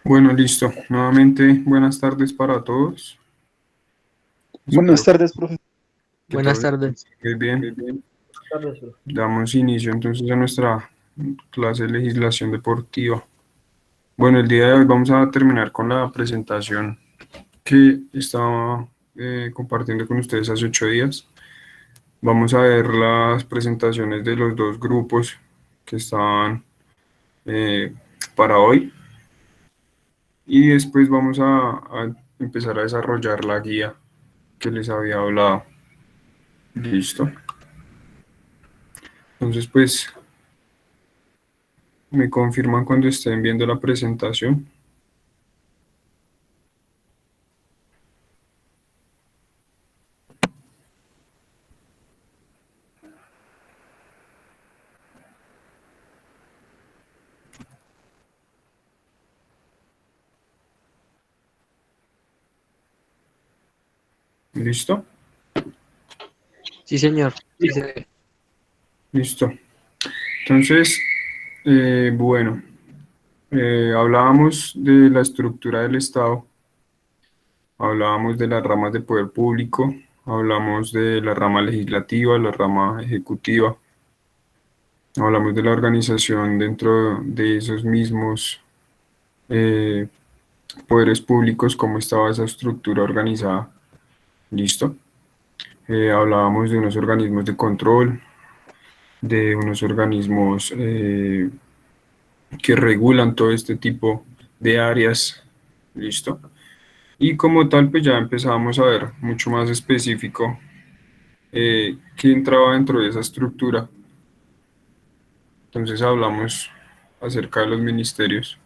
Bueno, listo. Nuevamente, buenas tardes para todos. Buenas Espero tardes, profe. que todo Buenas esté tardes. muy bien. Buenas tardes, profe. Damos inicio entonces a nuestra clase de legislación deportiva. Bueno, el día de hoy vamos a terminar con la presentación que estaba compartiendo con ustedes hace 8 días. Vamos a ver las presentaciones de los dos grupos que estaban eh, para hoy y después vamos a empezar a desarrollar la guía que les había hablado. Listo. Entonces, pues, me confirman cuando estén viendo la presentación. ¿Listo? Sí, señor. Sí, se ve. Listo. Entonces, bueno, hablábamos de la estructura del Estado, hablábamos de las ramas de poder público, hablamos de la rama legislativa, la rama ejecutiva, hablamos de la organización dentro de esos mismos eh, poderes públicos, cómo estaba esa estructura organizada. ¿Listo? Hablábamos de unos organismos de control, de unos organismos que regulan todo este tipo de áreas. ¿Listo? Y como tal, pues ya empezábamos a ver mucho más específico qué entraba dentro de esa estructura. Entonces hablamos acerca de los ministerios.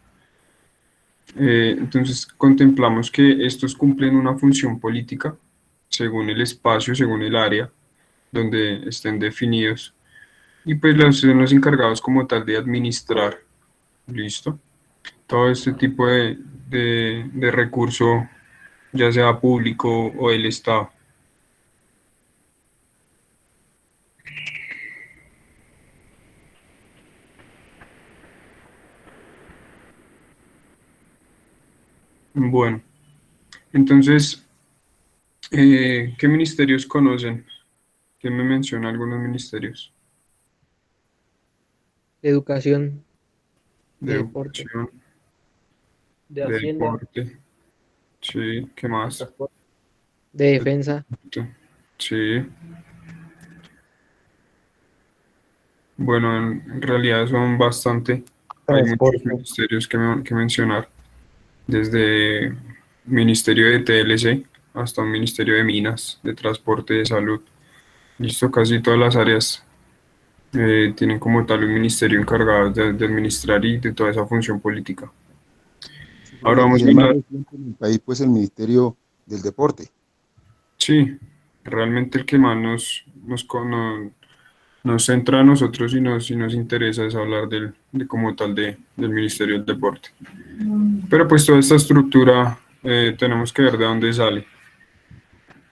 Entonces contemplamos que estos cumplen una función política según el espacio, según el área donde estén definidos. Y pues son los encargados como tal de administrar, listo, todo este tipo de recurso, ya sea público o del Estado. Bueno, entonces, ¿qué ministerios conocen? ¿Quién me menciona algunos ministerios? De educación, De de deporte, educación, De de Hacienda, deporte, sí, ¿qué más? transporte. de De defensa, deporte, sí, bueno, en realidad son bastante, hay muchos Transporte. ministerios que mencionar. Desde Ministerio de TLC hasta un Ministerio de Minas, de Transporte, de Salud. Listo, casi todas las áreas tienen como tal un ministerio encargado de administrar y de toda esa función política. Sí, Ahora profe, y vamos a el más hablar, reciente en el país, pues el Ministerio del Deporte. sí, realmente el que más nos centra a nosotros y nos interesa es hablar de como tal del Ministerio del Deporte. Pero pues toda esta estructura tenemos que ver de dónde sale,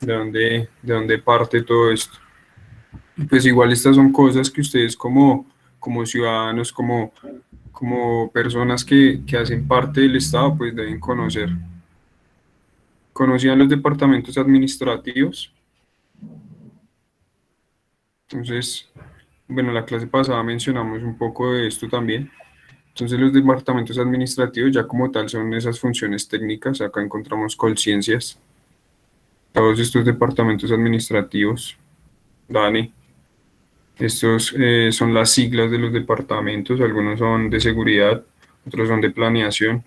de dónde parte todo esto. Pues igual estas son cosas que ustedes como ciudadanos, como personas que hacen parte del Estado, pues deben conocer. ¿Conocían los departamentos administrativos? Entonces, bueno, la clase pasada mencionamos un poco de esto también. Entonces, los departamentos administrativos ya como tal son esas funciones técnicas. Acá encontramos Colciencias, todos estos departamentos administrativos. Dani. Estos son las siglas de los departamentos, algunos son de seguridad, otros son de planeación.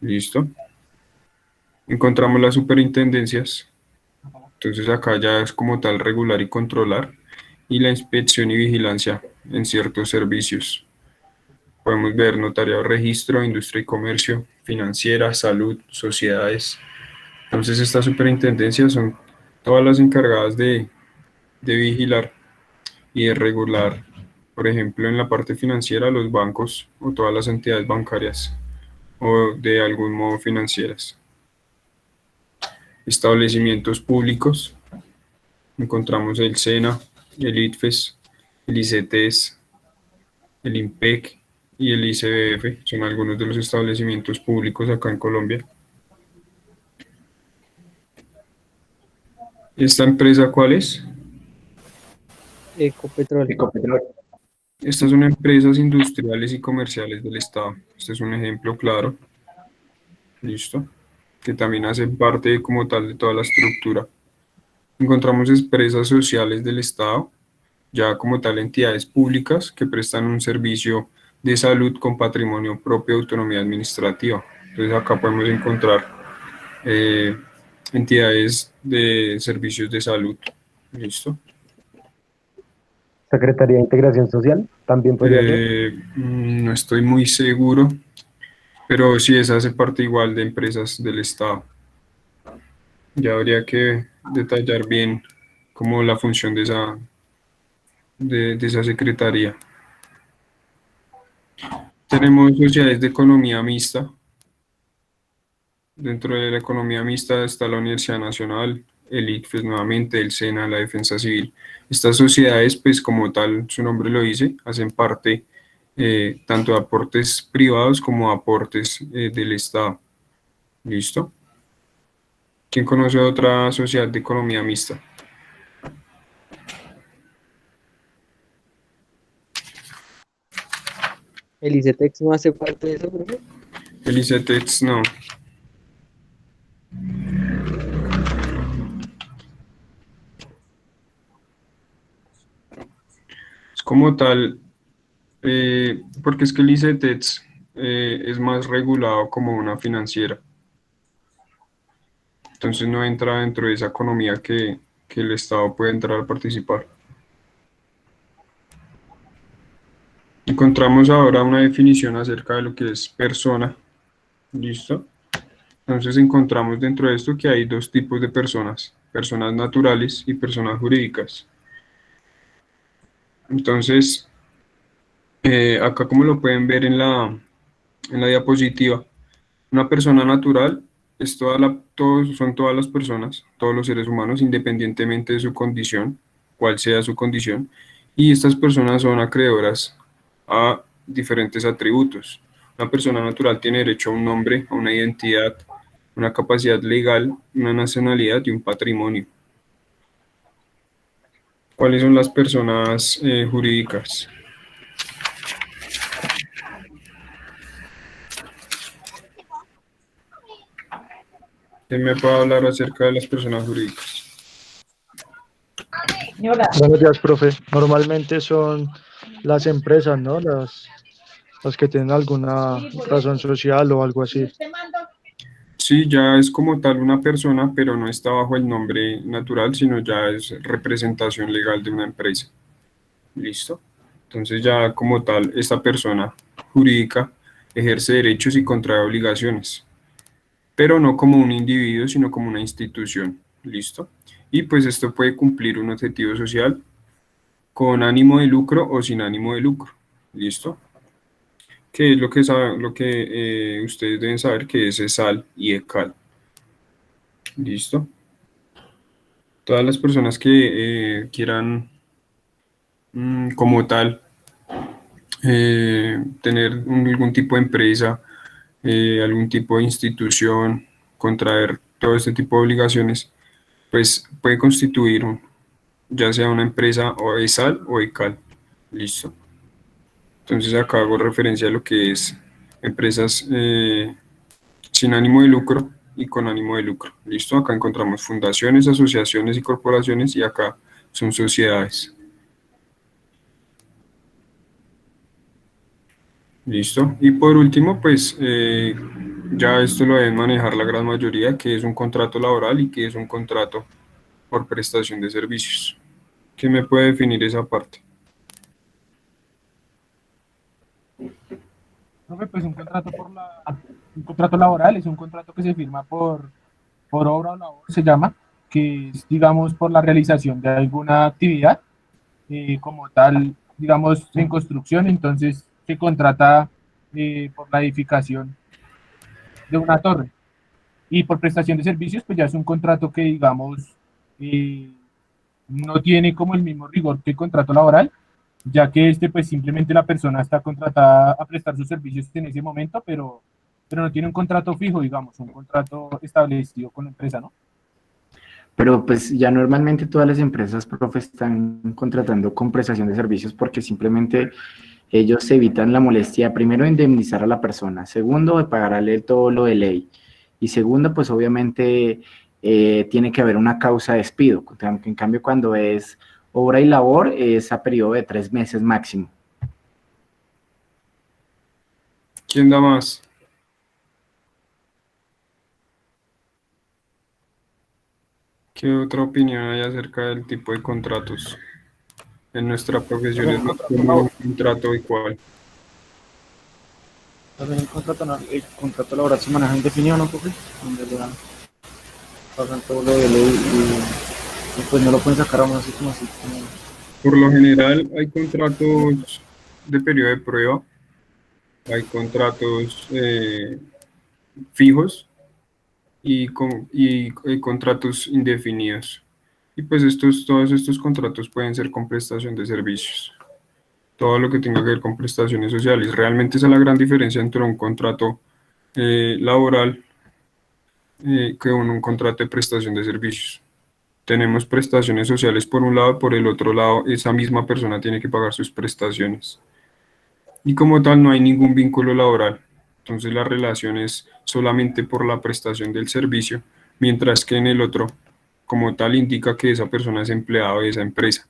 Listo. Encontramos las superintendencias, entonces acá ya es como tal regular y controlar, y la inspección y vigilancia en ciertos servicios. Podemos ver notariado, registro, industria y comercio, financiera, salud, sociedades. Entonces estas superintendencias son todas las encargadas de vigilar y de regular, por ejemplo, en la parte financiera, los bancos o todas las entidades bancarias o de algún modo financieras. Establecimientos públicos, encontramos el SENA, el ITFES, el ICETES, el IMPEC y el ICBF, son algunos de los establecimientos públicos acá en Colombia. ¿Esta empresa cuál es? Ecopetrol. Estas son empresas industriales y comerciales del Estado. Este es un ejemplo claro. Listo. Que también hacen parte como tal de toda la estructura. Encontramos empresas sociales del Estado, ya como tal entidades públicas que prestan un servicio de salud con patrimonio propio de autonomía administrativa. Entonces acá podemos encontrar entidades de servicios de salud. ¿Listo? Secretaría de Integración Social, también podría ser. No estoy muy seguro, pero sí, esa hace parte igual de empresas del Estado. Ya habría que detallar bien como la función de esa secretaría. Tenemos sociedades de economía mixta. Dentro de la economía mixta está la Universidad Nacional, el ICFES nuevamente, el SENA, la Defensa Civil. Estas sociedades, pues como tal, su nombre lo dice, hacen parte tanto de aportes privados como aportes del Estado. ¿Listo? ¿Quién conoce otra sociedad de economía mixta? ¿El ICETEX no hace parte de eso, profe? El ICETEX no. Es como tal, porque es que el ICETEX es más regulado como una financiera. Entonces no entra dentro de esa economía que el Estado puede entrar a participar. Encontramos ahora una definición acerca de lo que es persona. ¿Listo? Entonces encontramos dentro de esto que hay dos tipos de personas: personas naturales y personas jurídicas. Entonces, acá como lo pueden ver en la diapositiva, una persona natural es son todas las personas, todos los seres humanos, independientemente de su condición, cual sea su condición, y estas personas son acreedoras a diferentes atributos. Una persona natural tiene derecho a un nombre, a una identidad, una capacidad legal, una nacionalidad y un patrimonio. ¿Cuáles son las personas jurídicas? ¿Quién me puede hablar acerca de las personas jurídicas? Buenos días, profe. Normalmente son las empresas, ¿no? Las que tienen alguna razón social o algo así. Sí, ya es como tal una persona, pero no está bajo el nombre natural, sino ya es representación legal de una empresa. ¿Listo? Entonces ya como tal, esta persona jurídica ejerce derechos y contrae obligaciones, pero no como un individuo, sino como una institución. ¿Listo? Y pues esto puede cumplir un objetivo social con ánimo de lucro o sin ánimo de lucro. ¿Listo? Que es lo que ustedes deben saber, que es ESAL y ECAL. ¿Listo? Todas las personas que quieran como tal tener algún tipo de empresa, algún tipo de institución, contraer todo este tipo de obligaciones, pues puede constituir ya sea una empresa o ESAL o ECAL. Listo. Entonces acá hago referencia a lo que es empresas sin ánimo de lucro y con ánimo de lucro. ¿Listo? Acá encontramos fundaciones, asociaciones y corporaciones, y acá son sociedades. ¿Listo? Y por último, pues ya esto lo deben manejar la gran mayoría, que es un contrato laboral y que es un contrato por prestación de servicios. ¿Qué me puede definir esa parte? Profe, pues un contrato laboral es un contrato que se firma por obra o labor, se llama, que es, digamos, por la realización de alguna actividad, como tal, digamos, en construcción. Entonces se contrata por la edificación de una torre. Y por prestación de servicios, pues ya es un contrato que, digamos, no tiene como el mismo rigor que el contrato laboral, ya que pues simplemente la persona está contratada a prestar sus servicios en ese momento, pero no tiene un contrato fijo, digamos, un contrato establecido con la empresa, ¿no? Pero pues ya normalmente todas las empresas, profe, están contratando con prestación de servicios porque simplemente ellos evitan la molestia, primero, de indemnizar a la persona, segundo, de pagarle todo lo de ley, y segundo, pues obviamente tiene que haber una causa de despido, en cambio cuando es obra y labor es a periodo de 3 meses máximo. ¿Quién da más? ¿Qué otra opinión hay acerca del tipo de contratos? En nuestra profesión es más común un contrato igual. También el contrato laboral se maneja indefinido, ¿no, profe? Donde le dan, pagan todo lo de ley y pues no lo pueden sacar a uno así como. Por lo general hay contratos de periodo de prueba, hay contratos fijos y contratos indefinidos. Y pues todos estos contratos pueden ser con prestación de servicios. Todo lo que tenga que ver con prestaciones sociales. Realmente esa es la gran diferencia entre un contrato laboral que un contrato de prestación de servicios. Tenemos prestaciones sociales por un lado, por el otro lado, esa misma persona tiene que pagar sus prestaciones. Y como tal, no hay ningún vínculo laboral. Entonces, la relación es solamente por la prestación del servicio, mientras que en el otro, como tal, indica que esa persona es empleado de esa empresa.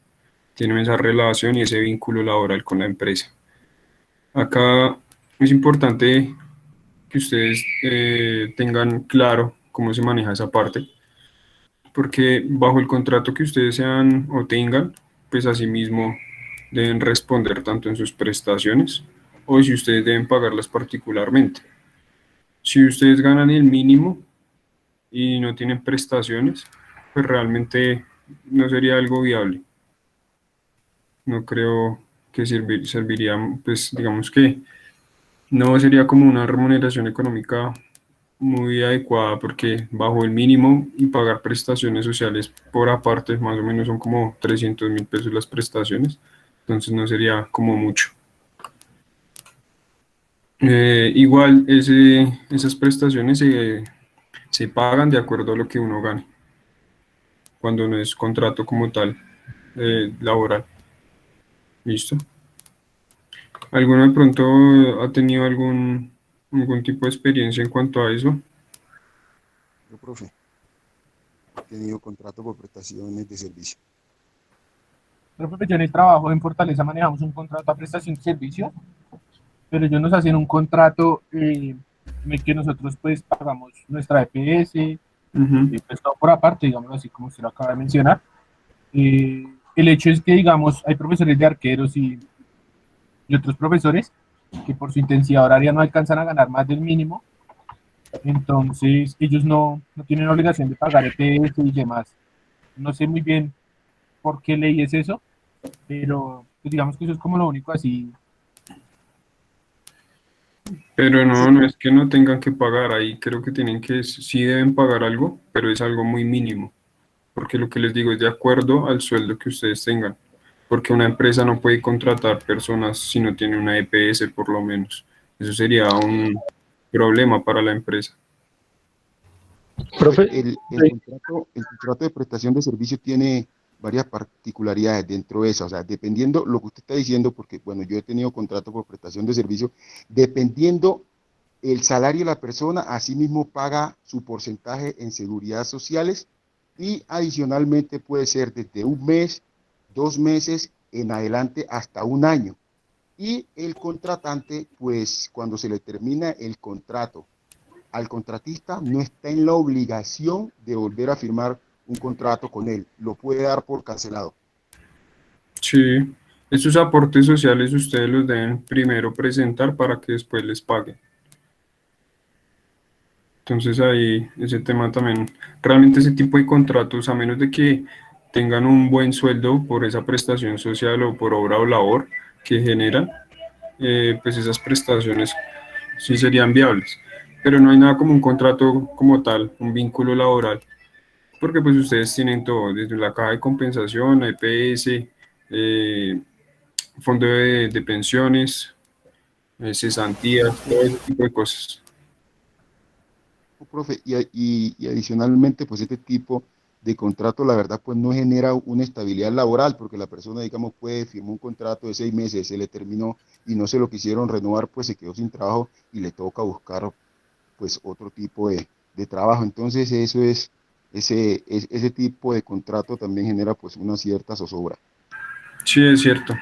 Tienen esa relación y ese vínculo laboral con la empresa. Acá es importante que ustedes tengan claro cómo se maneja esa parte, porque bajo el contrato que ustedes sean o tengan, pues asimismo deben responder tanto en sus prestaciones o si ustedes deben pagarlas particularmente. Si ustedes ganan el mínimo y no tienen prestaciones, pues realmente no sería algo viable. No creo que serviría, pues digamos que no sería como una remuneración económica muy adecuada porque bajo el mínimo y pagar prestaciones sociales por aparte, más o menos son como 300.000 pesos las prestaciones, entonces no sería como mucho. Igual esas prestaciones se pagan de acuerdo a lo que uno gane, cuando no es contrato como tal laboral. ¿Listo? ¿Alguno de pronto ha tenido algún tipo de experiencia en cuanto a eso? Yo, profe, he tenido contrato por prestaciones de servicio. Pero pues, yo en el trabajo en Fortaleza manejamos un contrato a prestación de servicios, pero ellos nos hacen un contrato en el que nosotros pues pagamos nuestra EPS, pues todo por aparte, digamos así como usted lo acaba de mencionar. El hecho es que, digamos, hay profesores de arqueros y otros profesores que por su intensidad horaria no alcanzan a ganar más del mínimo, entonces ellos no tienen obligación de pagar EPS y demás. No sé muy bien por qué ley es eso, pero pues, digamos que eso es como lo único así. Pero no es que no tengan que pagar, ahí creo que sí deben pagar algo, pero es algo muy mínimo, porque lo que les digo es de acuerdo al sueldo que ustedes tengan, porque una empresa no puede contratar personas si no tiene una EPS por lo menos. Eso sería un problema para la empresa. Profe, El contrato de prestación de servicio tiene varias particularidades dentro de eso, o sea, dependiendo lo que usted está diciendo, porque bueno, yo he tenido contrato por prestación de servicio, dependiendo el salario de la persona, asimismo paga su porcentaje en seguridad sociales y adicionalmente puede ser desde un mes, 2 meses en adelante hasta un año. Y el contratante, pues cuando se le termina el contrato, al contratista no está en la obligación de volver a firmar un contrato con él, lo puede dar por cancelado. Sí, esos aportes sociales ustedes los deben primero presentar para que después les paguen. Entonces ahí ese tema también, realmente ese tipo de contratos, a menos de que tengan un buen sueldo por esa prestación social o por obra o labor que generan, pues esas prestaciones sí serían viables. Pero no hay nada como un contrato como tal, un vínculo laboral, porque pues ustedes tienen todo, desde la caja de compensación, EPS, fondo de pensiones, cesantías, todo ese tipo de cosas. Profe, y adicionalmente, pues este tipo de contrato, la verdad, pues no genera una estabilidad laboral, porque la persona, digamos, puede firmar un contrato de 6 meses, se le terminó y no se lo quisieron renovar, pues se quedó sin trabajo y le toca buscar, pues, otro tipo de trabajo. Entonces, ese tipo de contrato también genera, pues, una cierta zozobra. Sí, es cierto.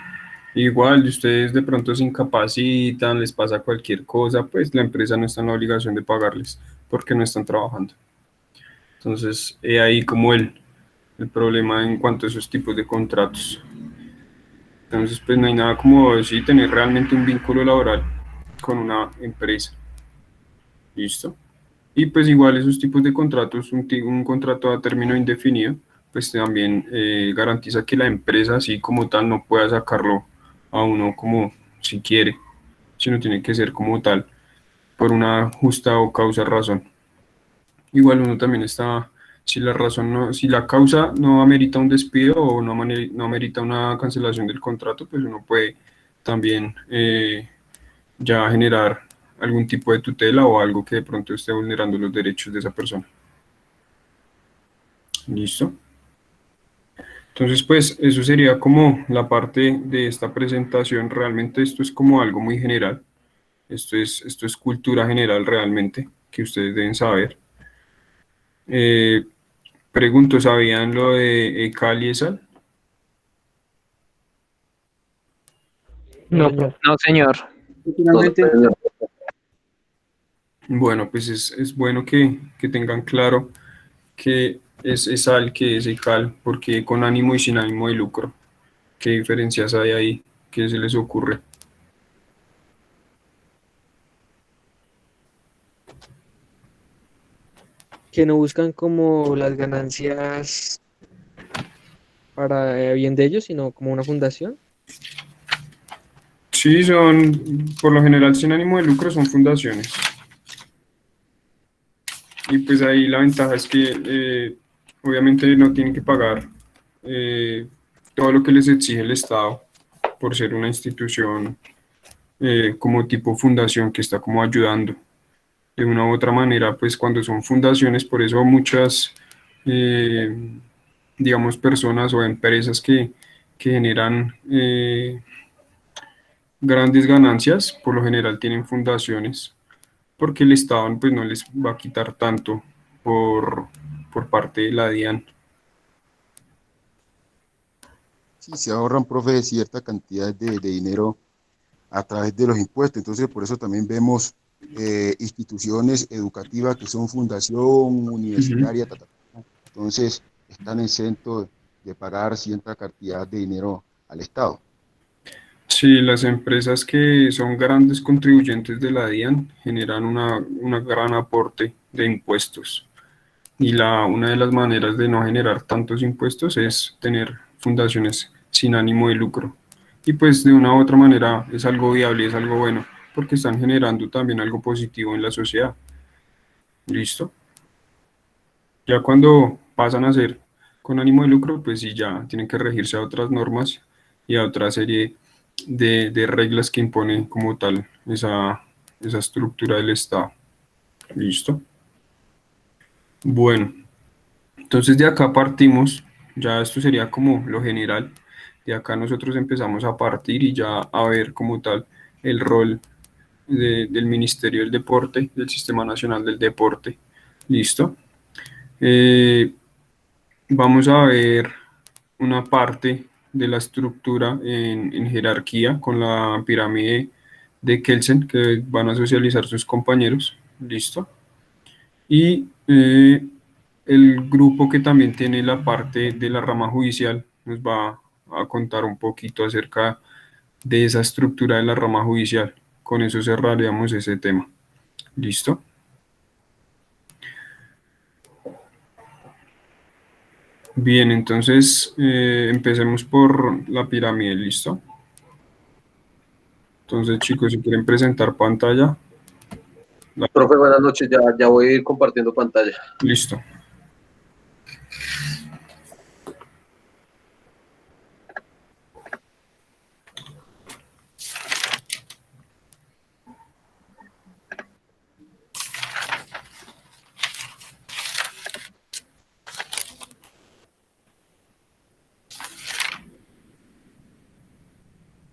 Igual, y ustedes de pronto se incapacitan, les pasa cualquier cosa, pues la empresa no está en la obligación de pagarles porque no están trabajando. Entonces, he ahí como el problema en cuanto a esos tipos de contratos. Entonces, pues no hay nada como decir tener realmente un vínculo laboral con una empresa. ¿Listo? Y pues igual esos tipos de contratos, un contrato a término indefinido, pues también garantiza que la empresa así como tal no pueda sacarlo a uno como si quiere, sino tiene que ser como tal por una justa o causa razón. Igual uno también está, si la razón no, si la causa no amerita un despido o no amerita una cancelación del contrato, pues uno puede también ya generar algún tipo de tutela o algo que de pronto esté vulnerando los derechos de esa persona. ¿Listo? Entonces, pues eso sería como la parte de esta presentación. Realmente esto es como algo muy general. Esto es cultura general realmente, que ustedes deben saber. Eh, Pregunto, ¿sabían lo de ECAL y ESAL? No, señor. no, señor. No, Finalmente, señor. Bueno, pues es bueno que tengan claro que es ESAL, que es ECAL, porque con ánimo y sin ánimo de lucro. ¿Qué diferencias hay ahí? ¿Qué se les ocurre? que no buscan como las ganancias para bien de ellos, sino como una fundación. Sí, son, por lo general, sin ánimo de lucro, son fundaciones. Y pues ahí la ventaja es que obviamente no tienen que pagar todo lo que les exige el Estado por ser una institución como tipo fundación que está como ayudando de una u otra manera, pues cuando son fundaciones, por eso muchas, eh, digamos, personas o empresas que generan grandes ganancias, por lo general tienen fundaciones, porque el Estado pues no les va a quitar tanto por, por parte de la DIAN. Sí, se ahorran, profe, cierta cantidad de dinero a través de los impuestos. Entonces, por eso también vemos instituciones educativas que son fundación Ujú. universitaria, entonces están exentos de pagar cierta cantidad de dinero al Estado. Sí, las empresas que son grandes contribuyentes de la DIAN generan una gran aporte de impuestos. Y una de las maneras de no generar tantos impuestos es tener fundaciones sin ánimo de lucro. Y pues de una u otra manera es algo viable, es algo bueno, porque están generando también algo positivo en la sociedad. ¿Listo? Ya cuando pasan a ser con ánimo de lucro, pues sí, ya tienen que regirse a otras normas y a otra serie de reglas que impone como tal esa estructura del Estado. ¿Listo? Bueno, entonces de acá partimos, ya esto sería como lo general. De acá nosotros empezamos a partir y ya a ver como tal el rol del Ministerio del Deporte, del Sistema Nacional del Deporte. ¿Listo? Eh, Vamos a ver una parte de la estructura en jerarquía con la pirámide de Kelsen que van a socializar sus compañeros. ¿Listo? Y el grupo que también tiene la parte de la rama judicial nos va a contar un poquito acerca de esa estructura de la rama judicial. Con eso cerraríamos ese tema. ¿Listo? Bien, entonces empecemos por la pirámide, ¿listo? Entonces, chicos, si quieren presentar pantalla, Profe, buenas noches. Ya voy a ir compartiendo pantalla. listo.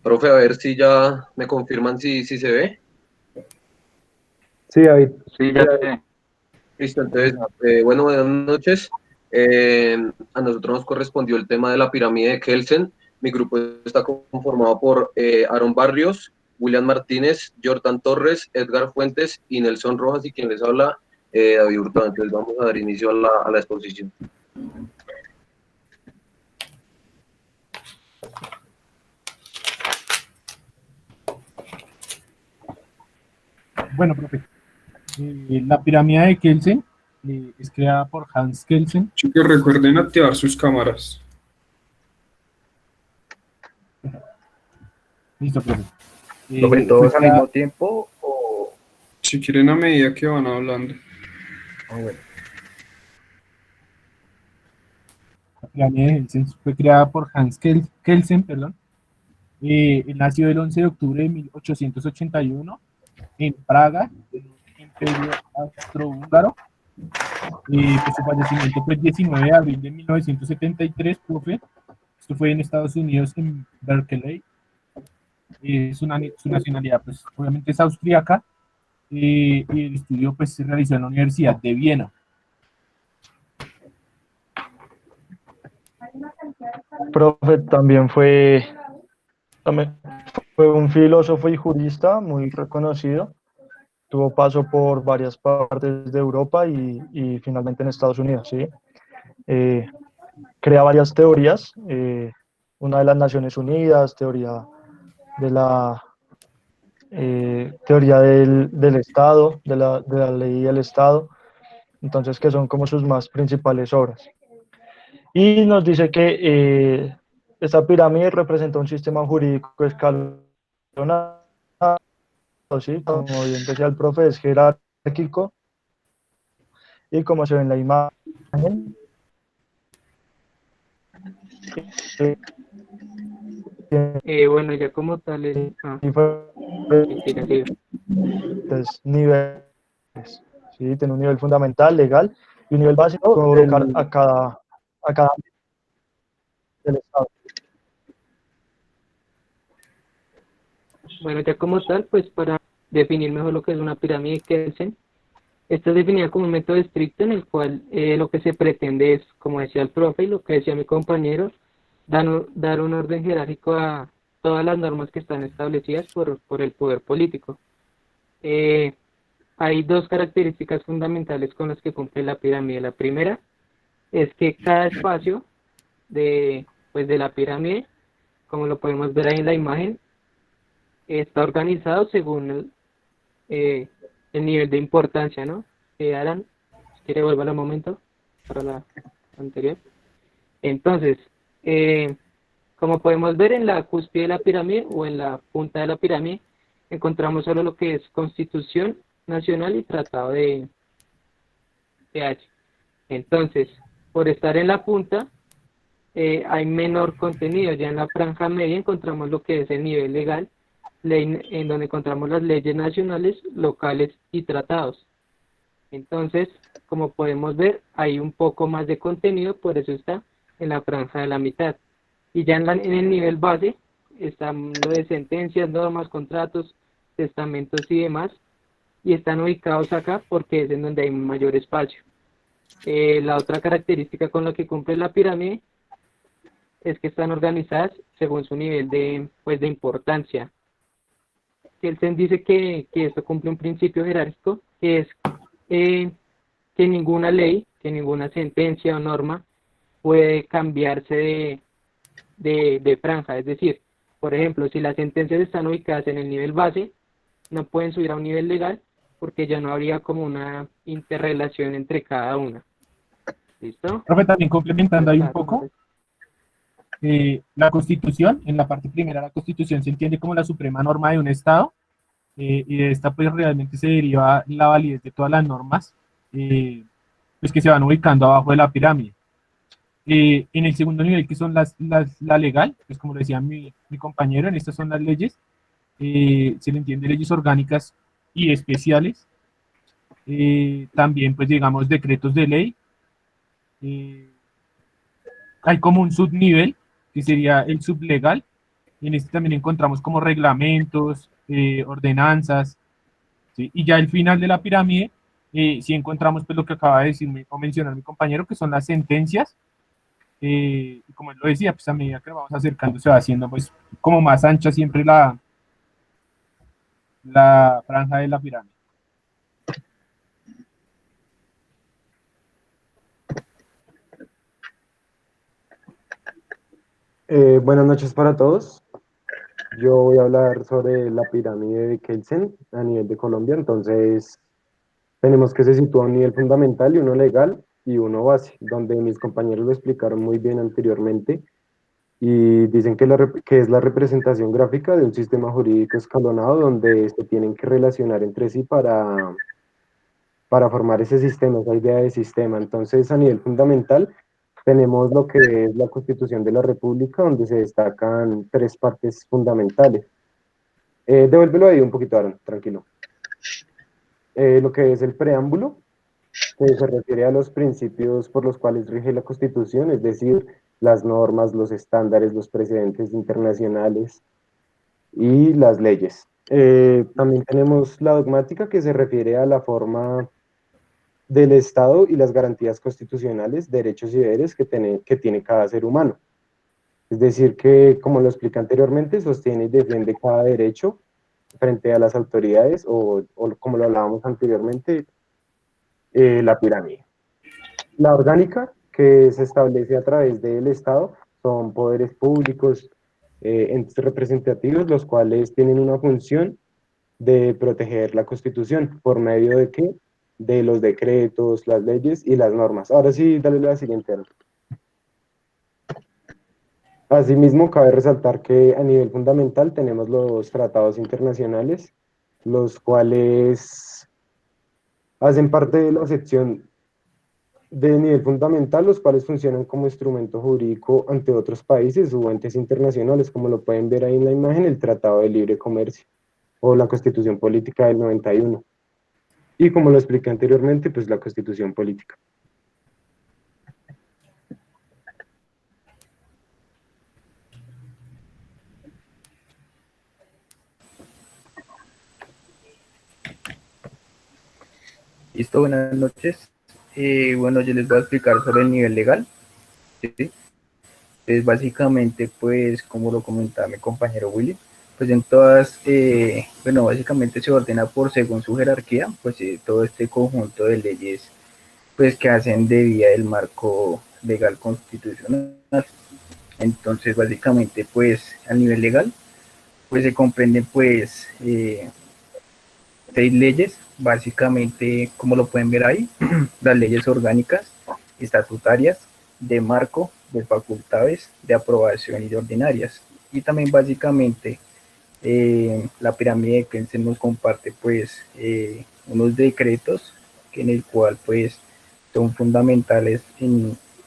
Profe, a ver si ya me confirman si se ve. Sí, David. Sí, ya te... Listo, entonces, bueno, buenas noches. A nosotros nos correspondió el tema de la pirámide de Kelsen. Mi grupo está conformado por Aaron Barrios, William Martínez, Jordan Torres, Edgar Fuentes y Nelson Rojas, y quien les habla, David Hurtado. Entonces vamos a dar inicio a la exposición. Bueno, profe, la pirámide de Kelsen es creada por Hans Kelsen. Chicos, recuerden activar sus cámaras. Listo, profe. ¿Sobre todos al creada- mismo tiempo o...? Si quieren, a medida que van hablando. Bueno. La pirámide de Kelsen fue creada por Hans Kelsen, perdón. Él nació el 11 de octubre de 1881 en Praga, en un imperio austrohúngaro. Pues su fallecimiento fue el 19 de abril de 1973, profe. Esto fue en Estados Unidos, en Berkeley. Su nacionalidad, pues, obviamente es austríaca. Y el estudio, pues, se realizó en la Universidad de Viena. Profe, también fue un filósofo y jurista muy reconocido. Tuvo paso por varias partes de Europa y finalmente en Estados Unidos, ¿sí? Crea varias teorías, una de las Naciones Unidas, teoría de la teoría del Estado, de la ley del Estado, entonces que son como sus más principales obras. Y nos dice que esta pirámide representa un sistema jurídico escalonado, ¿sí? Como bien decía el profe, es jerárquico, y como se ve en la imagen, Bueno, ya como tal, mentira, sí. entonces, niveles, ¿sí? Tiene un nivel fundamental, legal, y un nivel básico, colocar a cada del Estado. Bueno, ya como tal, pues para definir mejor lo que es una pirámide de Kelsen, esta es definida como un método estricto en el cual lo que se pretende es, como decía el profe y lo que decía mi compañero, dar un orden jerárquico a todas las normas que están establecidas por el poder político. Hay dos características fundamentales con las que cumple la pirámide. La primera es que cada espacio de la pirámide, como lo podemos ver ahí en la imagen, está organizado según el nivel de importancia, ¿no? Alan, si quiere volver un momento para la anterior. Entonces, como podemos ver en la cúspide de la pirámide o en la punta de la pirámide, encontramos solo lo que es Constitución Nacional y Tratado de H. Entonces, por estar en la punta, hay menor contenido. Ya en la franja media encontramos lo que es el nivel legal, en donde encontramos las leyes nacionales, locales y tratados. Entonces, como podemos ver, hay un poco más de contenido, por eso está en la franja de la mitad. Y ya en el nivel base están lo de sentencias, normas, contratos, testamentos y demás, y están ubicados acá porque es en donde hay mayor espacio. La otra característica con la que cumple la pirámide es que están organizadas según su nivel de importancia. Kelsen dice que esto cumple un principio jerárquico, que es que ninguna ley, que ninguna sentencia o norma puede cambiarse de franja. Es decir, por ejemplo, si las sentencias están ubicadas en el nivel base, no pueden subir a un nivel legal porque ya no habría como una interrelación entre cada una. ¿Listo? Profe, también complementando ahí un poco, la Constitución, en la parte primera, la Constitución se entiende como la suprema norma de un Estado, y de esta pues realmente se deriva la validez de todas las normas pues que se van ubicando abajo de la pirámide. En el segundo nivel, que son la legal, pues como lo decía mi compañero, en estas son las leyes, se le entiende leyes orgánicas y especiales, también pues digamos decretos de ley, hay como un subnivel, que sería el sublegal, en este también encontramos como reglamentos, ordenanzas, ¿sí? Y ya al final de la pirámide, sí encontramos pues lo que acaba de decir o mencionar mi compañero, que son las sentencias. Y como él lo decía, pues a medida que nos vamos acercando se va haciendo pues como más ancha siempre la franja de la pirámide. Buenas noches para todos. Yo voy a hablar sobre la pirámide de Kelsen a nivel de Colombia. Entonces, tenemos que se sitúa un nivel fundamental y uno legal y uno base, donde mis compañeros lo explicaron muy bien anteriormente y dicen que, que es la representación gráfica de un sistema jurídico escalonado donde se tienen que relacionar entre sí para formar ese sistema, esa idea de sistema. Entonces, a nivel fundamental, tenemos lo que es la Constitución de la República, donde se destacan tres partes fundamentales. Devuélvelo ahí un poquito, Aaron, tranquilo. Lo que es el preámbulo, que se refiere a los principios por los cuales rige la Constitución, es decir, las normas, los estándares, los precedentes internacionales y las leyes. También tenemos la dogmática, que se refiere a la forma del Estado y las garantías constitucionales, derechos y deberes que tiene cada ser humano. Es decir, que, como lo expliqué anteriormente, sostiene y defiende cada derecho frente a las autoridades o como lo hablábamos anteriormente, la pirámide. La orgánica, que se establece a través del Estado, son poderes públicos, entes representativos, los cuales tienen una función de proteger la Constitución. ¿Por medio de qué? De los decretos, las leyes y las normas. Ahora sí, dale la siguiente. Asimismo, cabe resaltar que a nivel fundamental tenemos los tratados internacionales, los cuales hacen parte de la sección de nivel fundamental, los cuales funcionan como instrumento jurídico ante otros países o entes internacionales, como lo pueden ver ahí en la imagen, el Tratado de Libre Comercio o la Constitución Política del 91. Y como lo expliqué anteriormente, pues la Constitución Política. Listo, buenas noches. Bueno, yo les voy a explicar sobre el nivel legal. ¿Sí? Entonces, básicamente, pues, como lo comentaba mi compañero Willy, pues en todas, bueno, básicamente se ordena por según su jerarquía, pues todo este conjunto de leyes, pues, que hacen de vía el marco legal constitucional. Entonces, básicamente, pues, a nivel legal, pues se comprenden, pues, 6 leyes, básicamente, como lo pueden ver ahí, las leyes orgánicas, estatutarias, de marco, de facultades, de aprobación y de ordinarias. Y también básicamente la pirámide de Kelsen nos comparte pues unos decretos que en el cual pues son fundamentales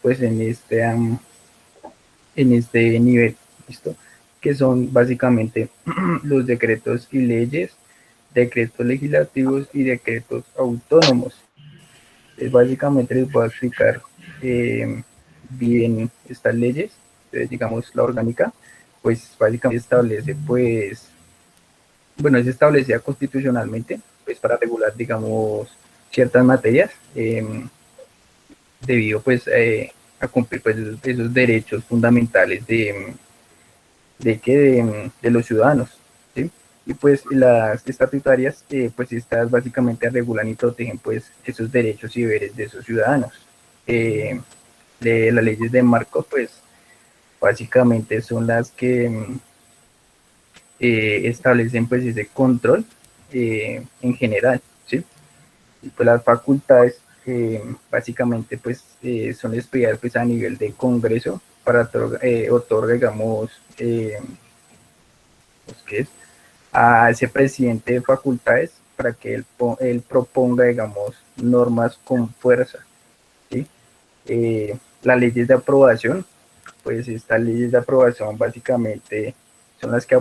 pues en este nivel, ¿listo? Que son básicamente los decretos y leyes, decretos legislativos y decretos autónomos. Básicamente les voy a explicar bien estas leyes. Digamos, la orgánica, pues básicamente establece, pues, bueno, es establecida constitucionalmente, pues para regular, digamos, ciertas materias, debido, pues, a cumplir, pues, esos derechos fundamentales de los ciudadanos, ¿sí? Y pues las estatutarias, pues estas básicamente regulan y protegen pues esos derechos y deberes de esos ciudadanos. De las leyes de marco, pues básicamente son las que establecen pues ese control en general, ¿sí? Y pues las facultades básicamente pues son estudiadas pues a nivel de Congreso para otorgar, digamos, pues, ¿qué es? A ese presidente de facultades para que él proponga, digamos, normas con fuerza, ¿sí? Las leyes de aprobación, pues estas leyes de aprobación básicamente son las que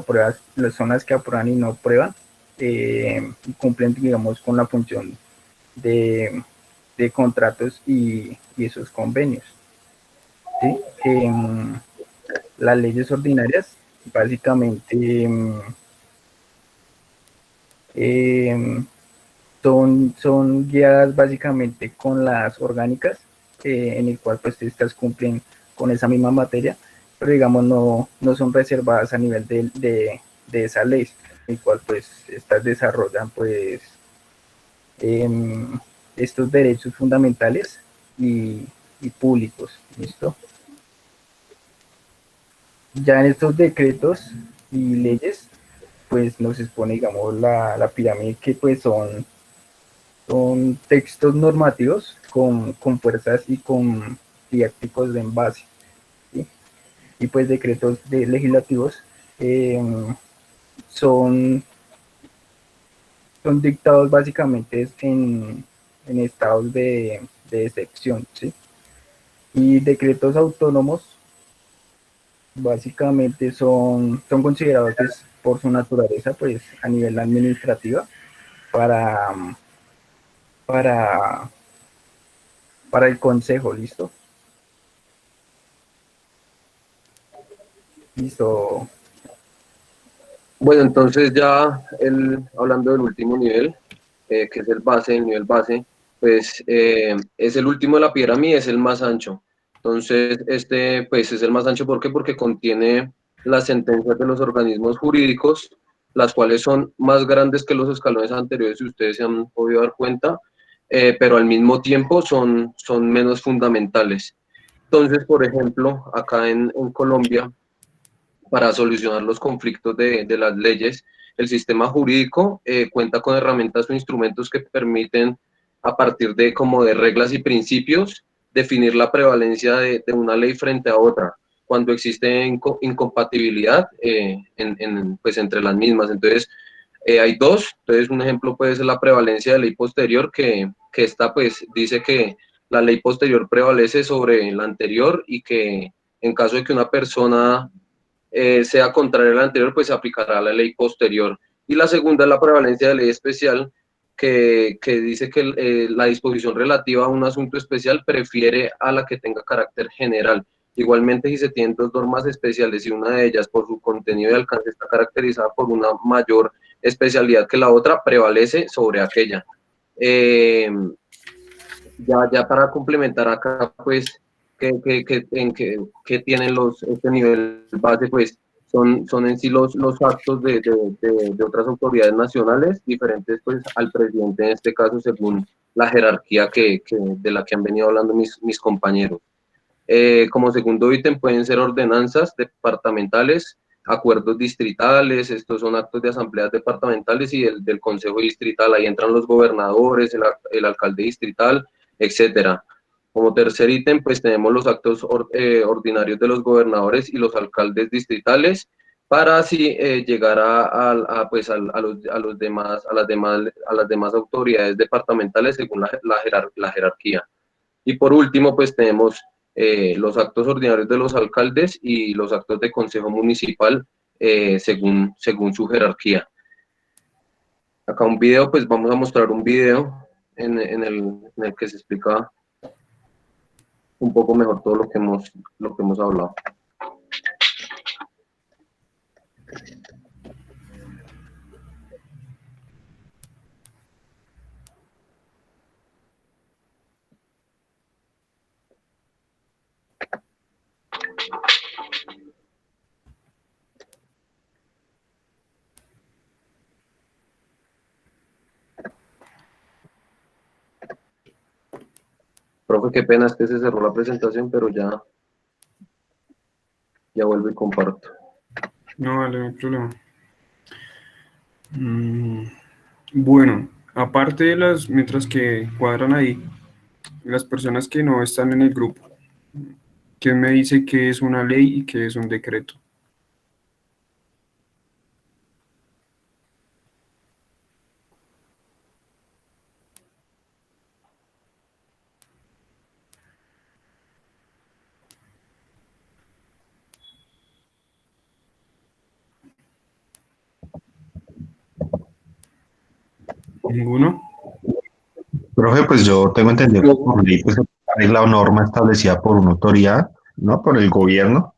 aprueban y no aprueban, y cumplen, digamos, con la función de contratos y esos convenios, ¿sí? Las leyes ordinarias básicamente son guiadas básicamente con las orgánicas, en el cual pues estas cumplen con esa misma materia, pero digamos no son reservadas a nivel de esa ley, en el cual pues estas desarrollan pues estos derechos fundamentales y públicos, ¿listo? Ya en estos decretos y leyes, pues nos expone, digamos, la pirámide, que pues son textos normativos con fuerzas y con didácticos de envase, ¿sí? Y pues decretos legislativos son, son dictados básicamente en estados de excepción, ¿sí? Y decretos autónomos básicamente son considerados pues, por su naturaleza pues a nivel administrativa para, para, para el consejo, ¿listo? Listo. Bueno, entonces ya hablando del último nivel, que es el nivel base, pues es el último de la pirámide, es el más ancho. Entonces, pues es el más ancho, ¿por qué? Porque contiene las sentencias de los organismos jurídicos, las cuales son más grandes que los escalones anteriores, si ustedes se han podido dar cuenta, pero al mismo tiempo son menos fundamentales. Entonces, por ejemplo, acá en Colombia, para solucionar los conflictos de las leyes, el sistema jurídico cuenta con herramientas o instrumentos que permiten, a partir de como de reglas y principios, definir la prevalencia de una ley frente a otra, cuando existe incompatibilidad pues entre las mismas. Entonces, hay dos. Entonces, un ejemplo puede ser la prevalencia de ley posterior, que esta pues dice que la ley posterior prevalece sobre la anterior y que en caso de que una persona sea contraria a la anterior, pues se aplicará la ley posterior. Y la segunda es la prevalencia de ley especial, que dice que la disposición relativa a un asunto especial prefiere a la que tenga carácter general. Igualmente, si se tienen dos normas especiales y una de ellas por su contenido y alcance está caracterizada por una mayor especialidad que la otra, prevalece sobre aquella. Ya para complementar acá, pues, que tienen este nivel base, pues, son en sí los actos de otras autoridades nacionales, diferentes, pues, al presidente en este caso, según la jerarquía de la que han venido hablando mis compañeros. Como segundo ítem pueden ser ordenanzas departamentales, acuerdos distritales, estos son actos de asambleas departamentales y del consejo distrital, ahí entran los gobernadores, el alcalde distrital, etcétera. Como tercer ítem, pues tenemos los actos ordinarios de los gobernadores y los alcaldes distritales, para así llegar pues a las demás autoridades departamentales según la jerarquía. Y por último, pues tenemos los actos ordinarios de los alcaldes y los actos de consejo municipal según su jerarquía. Acá un video, pues vamos a mostrar un video en el que se explica un poco mejor todo lo que hemos hablado. Profe, qué pena, es que se cerró la presentación, pero ya vuelvo y comparto. No, vale, no hay problema. Bueno, aparte de mientras que cuadran ahí, las personas que no están en el grupo, ¿quién me dice qué es una ley y qué es un decreto? ¿Ninguno? Profe, pues yo tengo entendido que por ley pues, es la norma establecida por una autoridad, ¿no? Por el gobierno.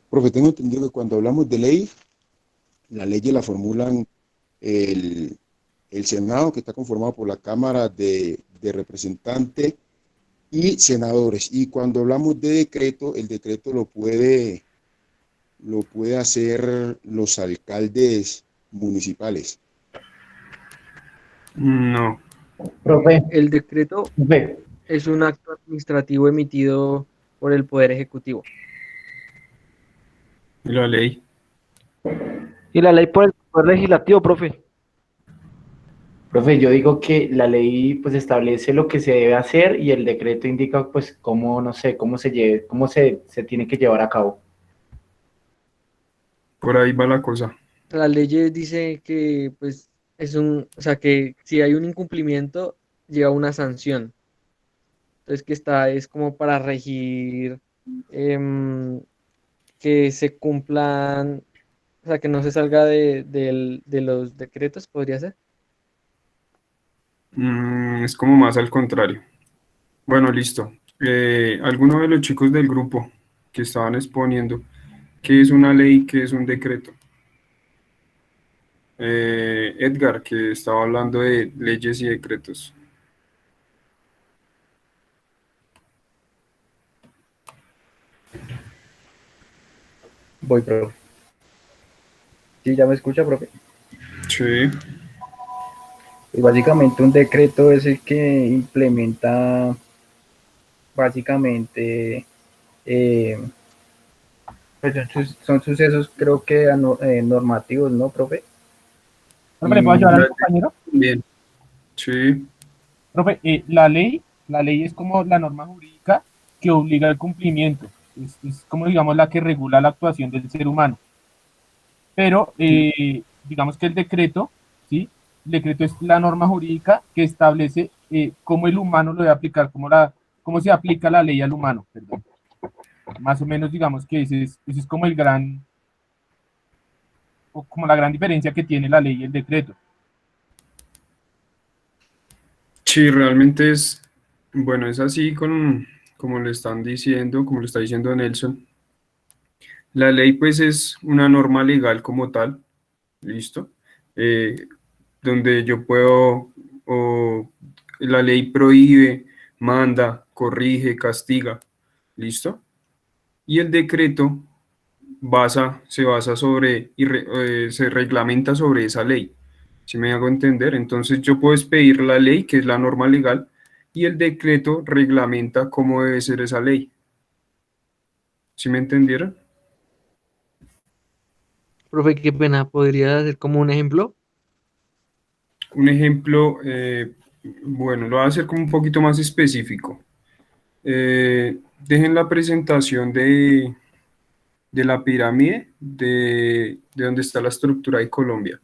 Profe, tengo entendido que cuando hablamos de ley, las leyes la formulan el, el Senado, que está conformado por la Cámara de Representantes y senadores. Y cuando hablamos de decreto, el decreto lo puede hacer los alcaldes municipales. No, Profe, El decreto profe, es un acto administrativo emitido por el Poder Ejecutivo. y la ley. Y la ley por el Poder Legislativo, profe. profe, yo digo que la ley pues establece lo que se debe hacer y el decreto indica pues cómo, no sé, cómo se tiene que llevar a cabo. Por ahí va la cosa. La ley dice que pues o sea, que si hay un incumplimiento lleva una sanción. Entonces es como para regir em, que se cumplan, o sea, que no se salga de los decretos, podría ser. Es como más al contrario. Bueno, listo. ¿Alguno de los chicos del grupo que estaban exponiendo qué es una ley, qué es un decreto? Edgar, que estaba hablando de leyes y decretos. Voy, profe. ¿Sí ya me escucha, profe? Sí. Y básicamente un decreto es el que implementa básicamente pues son sucesos creo que normativos, ¿no, profe? Profe, ¿le puedo ayudar al La- compañero? Bien. Sí. Profe, la ley es como la norma jurídica que obliga al cumplimiento. Es como, digamos, la que regula la actuación del ser humano. Pero, digamos que el decreto, ¿sí? El decreto es la norma jurídica que establece cómo el humano lo debe aplicar, cómo se aplica la ley al humano, perdón. Más o menos, digamos que ese es como o como la gran diferencia que tiene la ley y el decreto. Sí, realmente es, bueno, es así como le están diciendo, como lo está diciendo Nelson. La ley pues es una norma legal como tal, ¿listo? Eh, donde yo puedo, o la ley prohíbe, manda, corrige, castiga, ¿listo? Y el decreto se basa sobre se reglamenta sobre esa ley. Si me hago entender, entonces yo puedo expedir la ley, que es la norma legal, y el decreto reglamenta cómo debe ser esa ley. ¿Sí me entendieron? Profe, qué pena, ¿podría hacer como un ejemplo? Un ejemplo, bueno, lo voy a hacer como un poquito más específico. Dejen la presentación de la pirámide de donde está la estructura de Colombia.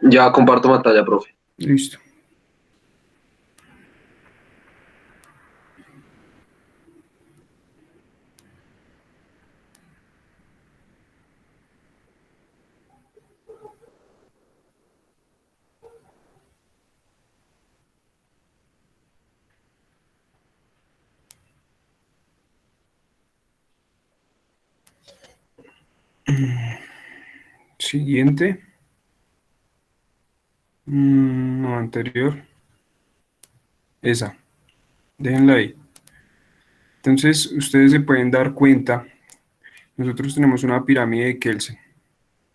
Ya comparto pantalla, profe. Listo. Siguiente. No, anterior. Esa. Déjenla ahí. Entonces, ustedes se pueden dar cuenta, nosotros tenemos una pirámide de Kelsen.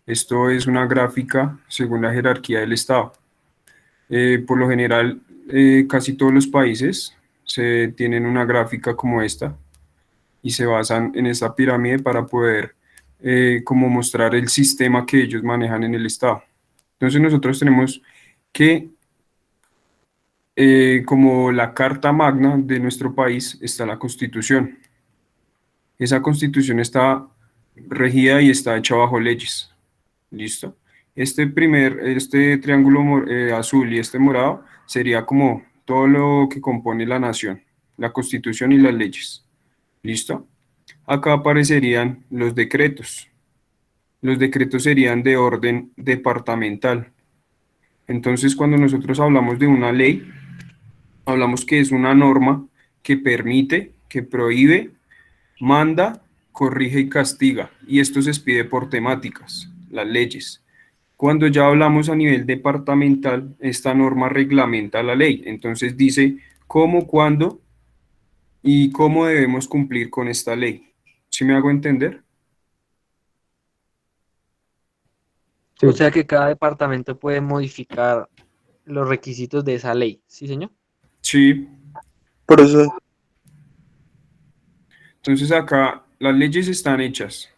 Esto es una gráfica según la jerarquía del Estado. Por lo general, casi todos los países se tienen una gráfica como esta y se basan en esta pirámide para poder como mostrar el sistema que ellos manejan en el Estado. Entonces nosotros tenemos que, como la carta magna de nuestro país, está la Constitución. Esa Constitución está regida y está hecha bajo leyes. ¿Listo? Este triángulo azul y este morado sería como todo lo que compone la nación, la Constitución y las leyes. ¿Listo? Acá aparecerían los decretos. Los decretos serían de orden departamental. Entonces, cuando nosotros hablamos de una ley, hablamos que es una norma que permite, que prohíbe, manda, corrige y castiga. Y esto se expide por temáticas, las leyes. Cuando ya hablamos a nivel departamental, esta norma reglamenta la ley. Entonces dice cómo, cuándo y cómo debemos cumplir con esta ley. ¿Sí me hago entender? Sí, O sea que cada departamento puede modificar los requisitos de esa ley, ¿sí, señor? Sí. Por eso, Entonces acá las leyes están hechas.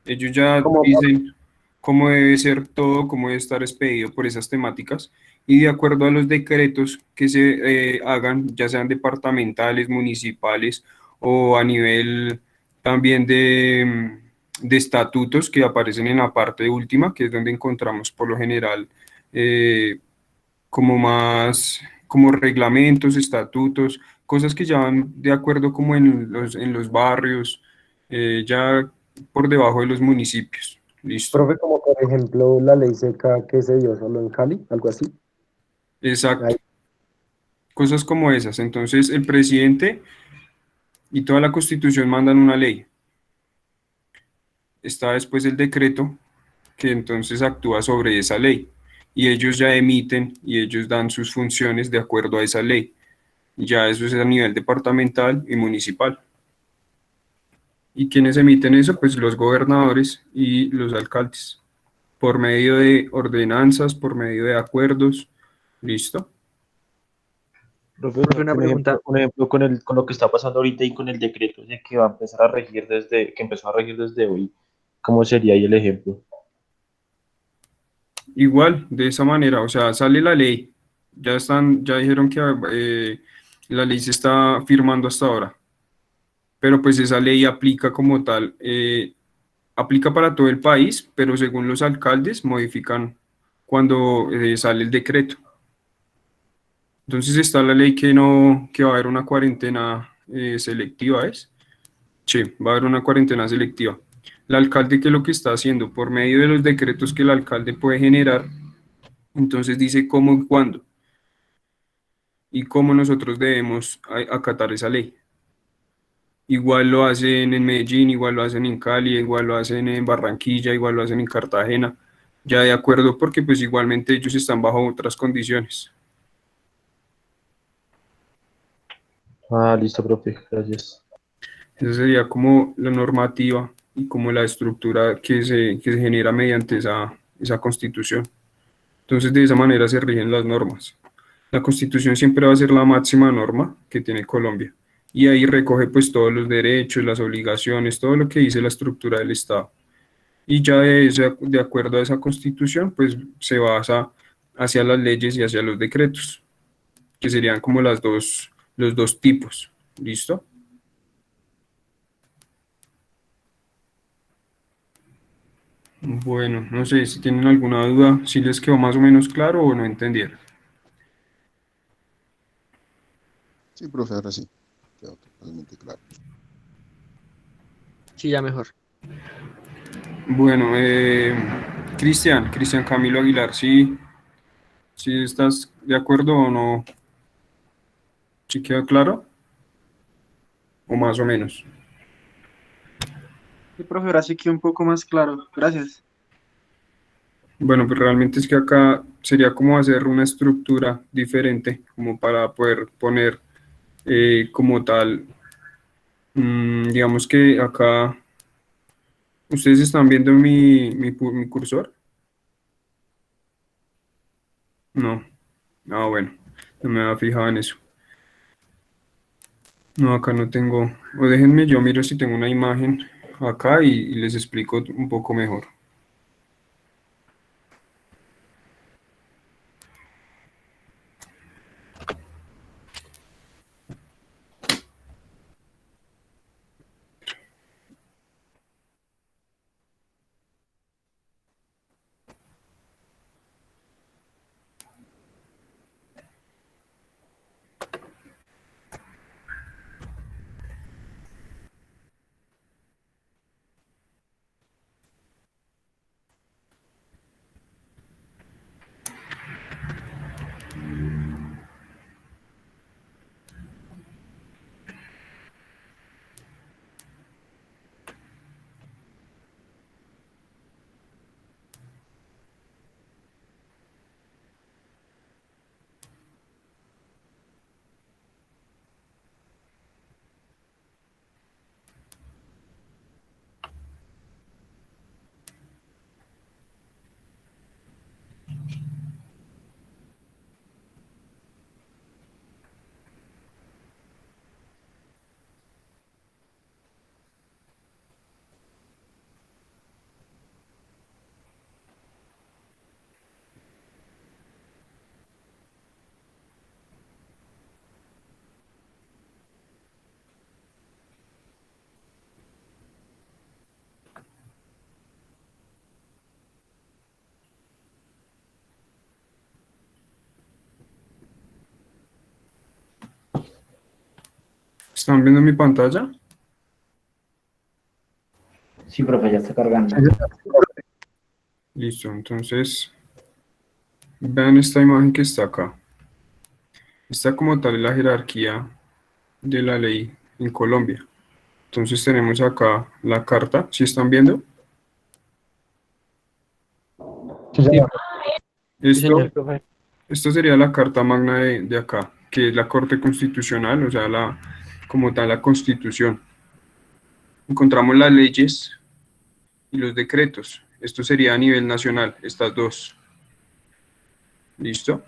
Ellos ya Como dicen cómo debe ser todo, cómo debe estar expedido por esas temáticas y de acuerdo a los decretos que se hagan, ya sean departamentales, municipales o a nivel también de estatutos que aparecen en la parte última, que es donde encontramos por lo general eh, como más, como reglamentos, estatutos, cosas que ya van de acuerdo como en los barrios, ya por debajo de los municipios. Listo. profe, como por ejemplo la ley seca que se dio solo en Cali, algo así. Exacto. Ahí, Cosas como esas. Entonces, el presidente y toda la constitución mandan una ley. Está después el decreto que entonces actúa sobre esa ley. Y ellos ya emiten y ellos dan sus funciones de acuerdo a esa ley. Ya eso es a nivel departamental y municipal. ¿Y quiénes emiten eso? Pues los gobernadores y los alcaldes, por medio de ordenanzas, por medio de acuerdos. ¿Listo? profe, Profe, una pregunta. un ejemplo con lo que está pasando ahorita y con el decreto de que va a empezar a regir que empezó a regir desde hoy, ¿cómo sería ahí el ejemplo? Igual, de esa manera, o sea, sale la ley, ya dijeron que la ley se está firmando hasta ahora, pero pues esa ley aplica como tal, aplica para todo el país, pero según los alcaldes modifican cuando sale el decreto. Entonces está la ley que no, que va a haber una cuarentena selectiva, ¿es? Sí, va a haber una cuarentena selectiva. El alcalde, ¿qué es lo que está haciendo? Por medio de los decretos que el alcalde puede generar, entonces dice cómo y cuándo y cómo nosotros debemos acatar esa ley. Igual lo hacen en Medellín, igual lo hacen en Cali, igual lo hacen en Barranquilla, igual lo hacen en Cartagena, ya de acuerdo porque pues igualmente ellos están bajo otras condiciones. Ah, listo, profe, gracias. Esa sería como la normativa y como la estructura que se genera mediante esa constitución. Entonces, de esa manera se rigen las normas. La constitución siempre va a ser la máxima norma que tiene Colombia. Y ahí recoge pues todos los derechos, las obligaciones, todo lo que dice la estructura del Estado. Y ya de acuerdo a esa constitución, pues se basa hacia las leyes y hacia los decretos, que serían como los dos tipos. ¿Listo? Bueno, no sé si tienen alguna duda, si les quedó más o menos claro o no entendieron. Sí, profe, ahora sí, quedó totalmente claro. Sí, ya mejor. Bueno, Cristian Camilo Aguilar, ¿sí, sí estás de acuerdo o no? ¿Sí queda claro? O más o menos. Sí, profe, ahora sí que un poco más claro. Gracias. Bueno, pues realmente es que acá sería como hacer una estructura diferente, como para poder poner como tal, digamos que acá, ¿ustedes están viendo mi cursor? No. Ah, bueno, no me había fijado en eso. No, acá no tengo, o déjenme, yo miro si tengo una imagen acá y les explico un poco mejor. ¿Están viendo mi pantalla? Sí, profe, ya está cargando. Listo, entonces vean esta imagen que está acá. Está como tal la jerarquía de la ley en Colombia. Entonces tenemos acá la carta, ¿sí están viendo? Sí, señor. Sí, señor, Esto, profe. esto sería la carta magna de acá, que es la Corte Constitucional, o sea, como tal la Constitución. Encontramos las leyes y los decretos. Esto sería a nivel nacional, estas dos. ¿Listo?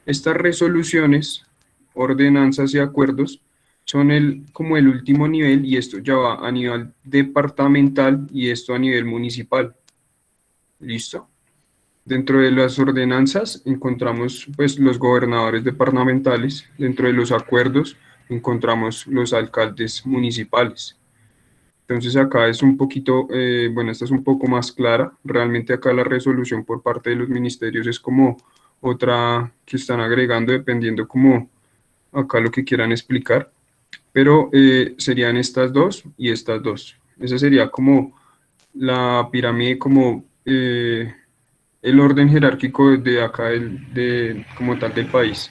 Estas resoluciones, ordenanzas y acuerdos son como el último nivel, y esto ya va a nivel departamental y esto a nivel municipal. ¿Listo? Dentro de las ordenanzas encontramos pues los gobernadores departamentales, dentro de los acuerdos encontramos los alcaldes municipales. Entonces acá es un poquito, bueno, esta es un poco más clara. Realmente acá la resolución por parte de los ministerios es como otra que están agregando dependiendo como acá lo que quieran explicar. Pero serían estas dos y estas dos. Esa sería como la pirámide, como el orden jerárquico de acá, como tal del país.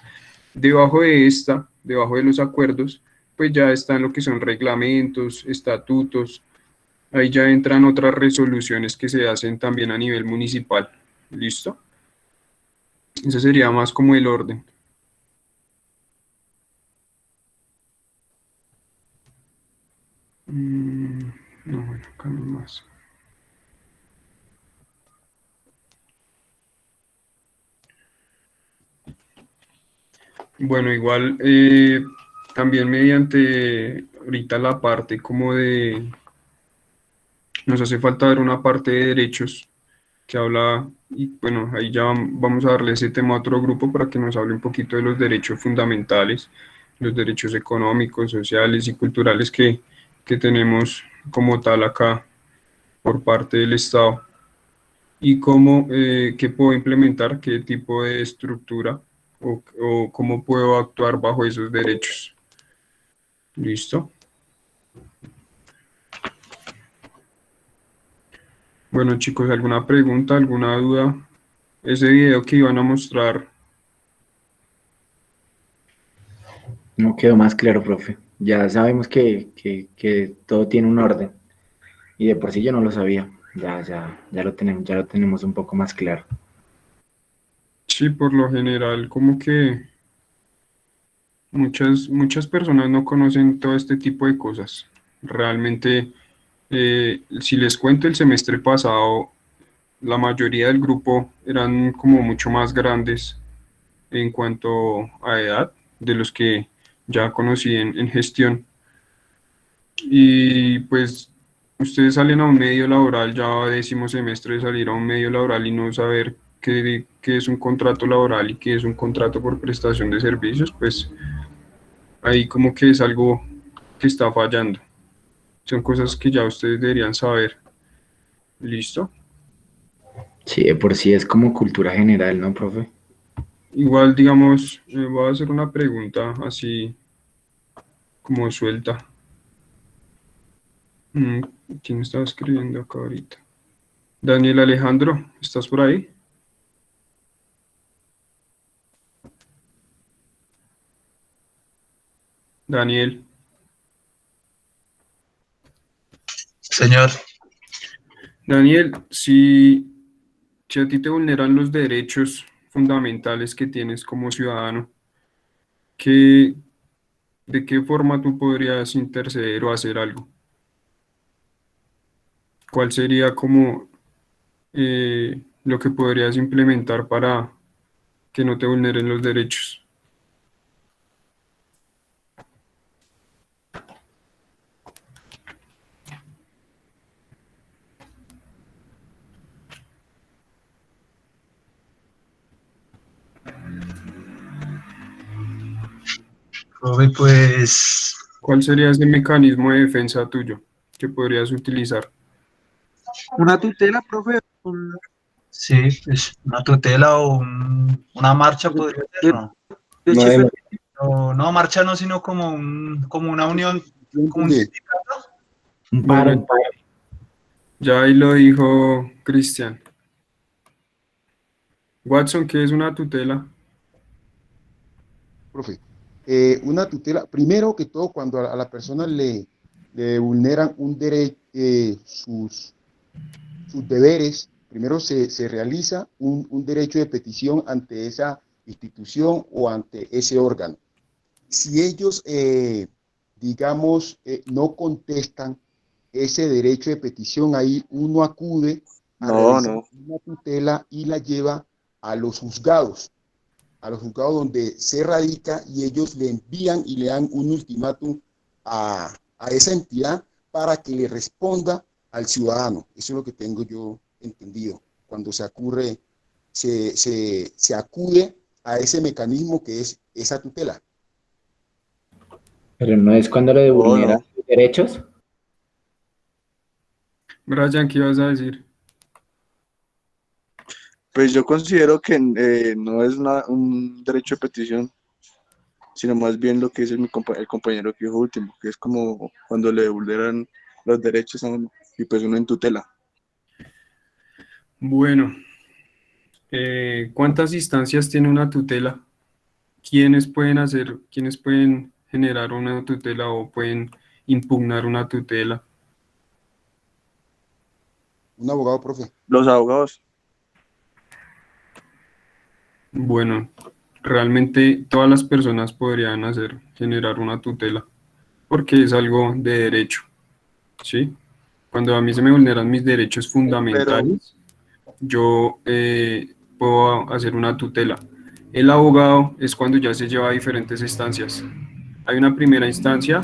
Debajo de esta, debajo de los acuerdos, pues ya están lo que son reglamentos, estatutos. Ahí ya entran otras resoluciones que se hacen también a nivel municipal. ¿Listo? Ese sería más como el orden. No, bueno, acá no hay más. Bueno, igual también mediante ahorita la parte como nos hace falta ver una parte de derechos que habla, y bueno, ahí ya vamos a darle ese tema a otro grupo para que nos hable un poquito de los derechos fundamentales, los derechos económicos, sociales y culturales que tenemos como tal acá por parte del Estado, y cómo, qué puedo implementar, qué tipo de estructura o cómo puedo actuar bajo esos derechos. ¿Listo? Bueno, chicos, ¿alguna pregunta, alguna duda? Ese video que iban a mostrar. No quedó más claro, profe. Ya sabemos que todo tiene un orden. Y de por sí yo no lo sabía. Ya lo tenemos un poco más claro. Sí, por lo general, como que muchas personas no conocen todo este tipo de cosas. Realmente, si les cuento, el semestre pasado, la mayoría del grupo eran como mucho más grandes en cuanto a edad de los que ya conocí en gestión. Y pues ustedes salen a un medio laboral, ya décimo semestre de salir a un medio laboral y no saber qué es un contrato laboral y qué es un contrato por prestación de servicios, pues ahí como que es algo que está fallando. Son cosas que ya ustedes deberían saber. ¿Listo? Sí, de por sí es como cultura general, ¿no, profe? Igual, digamos, voy a hacer una pregunta así como suelta. ¿Quién estaba escribiendo acá ahorita? Daniel Alejandro, ¿estás por ahí? Daniel. Señor, Daniel, si a ti te vulneran los derechos fundamentales que tienes como ciudadano, ¿qué, ¿de qué forma tú podrías interceder o hacer algo? ¿Cuál sería como lo que podrías implementar para que no te vulneren los derechos? profe, pues ¿Cuál sería ese mecanismo de defensa tuyo que podrías utilizar? Una tutela, profe. sí, pues una tutela o una marcha podría ser, ¿no? De hecho, O no, marcha no, sino como una unión, como un sindicato. Bueno, ya ahí lo dijo Cristian. Watson, ¿qué es una tutela? Profe, una tutela, primero que todo, cuando a la persona le vulneran un derecho, sus deberes, primero se realiza un derecho de petición ante esa institución o ante ese órgano. Si ellos, digamos, no contestan ese derecho de petición, ahí uno acude a realizar una tutela y la lleva a los juzgados donde se radica y ellos le envían y le dan un ultimátum a esa entidad para que le responda al ciudadano. Eso es lo que tengo yo entendido. Cuando se acude a ese mecanismo que es esa tutela. Pero no es cuando le vulneran sus derechos. Brian, ¿qué ibas a decir? Pues yo considero que no es un derecho de petición, sino más bien lo que dice el compañero que dijo último, que es como cuando le vulneran los derechos a uno y pues uno en tutela. Bueno, ¿cuántas instancias tiene una tutela? ¿Quiénes pueden generar una tutela o pueden impugnar una tutela? Un abogado, profe. Los abogados. Bueno, realmente todas las personas podrían generar una tutela, porque es algo de derecho, ¿sí? Cuando a mí se me vulneran mis derechos fundamentales, yo puedo hacer una tutela. El abogado es cuando ya se lleva a diferentes instancias. Hay una primera instancia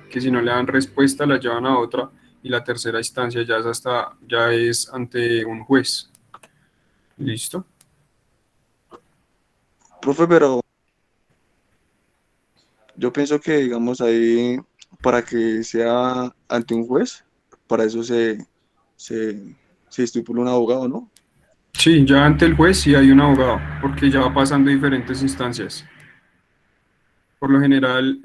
que si no le dan respuesta la llevan a otra y la tercera instancia ya es ante un juez. ¿Listo? Profe, pero yo pienso que, digamos, ahí, para que sea ante un juez, para eso se estipula un abogado, ¿no? Sí, ya ante el juez sí hay un abogado, porque ya va pasando diferentes instancias. Por lo general,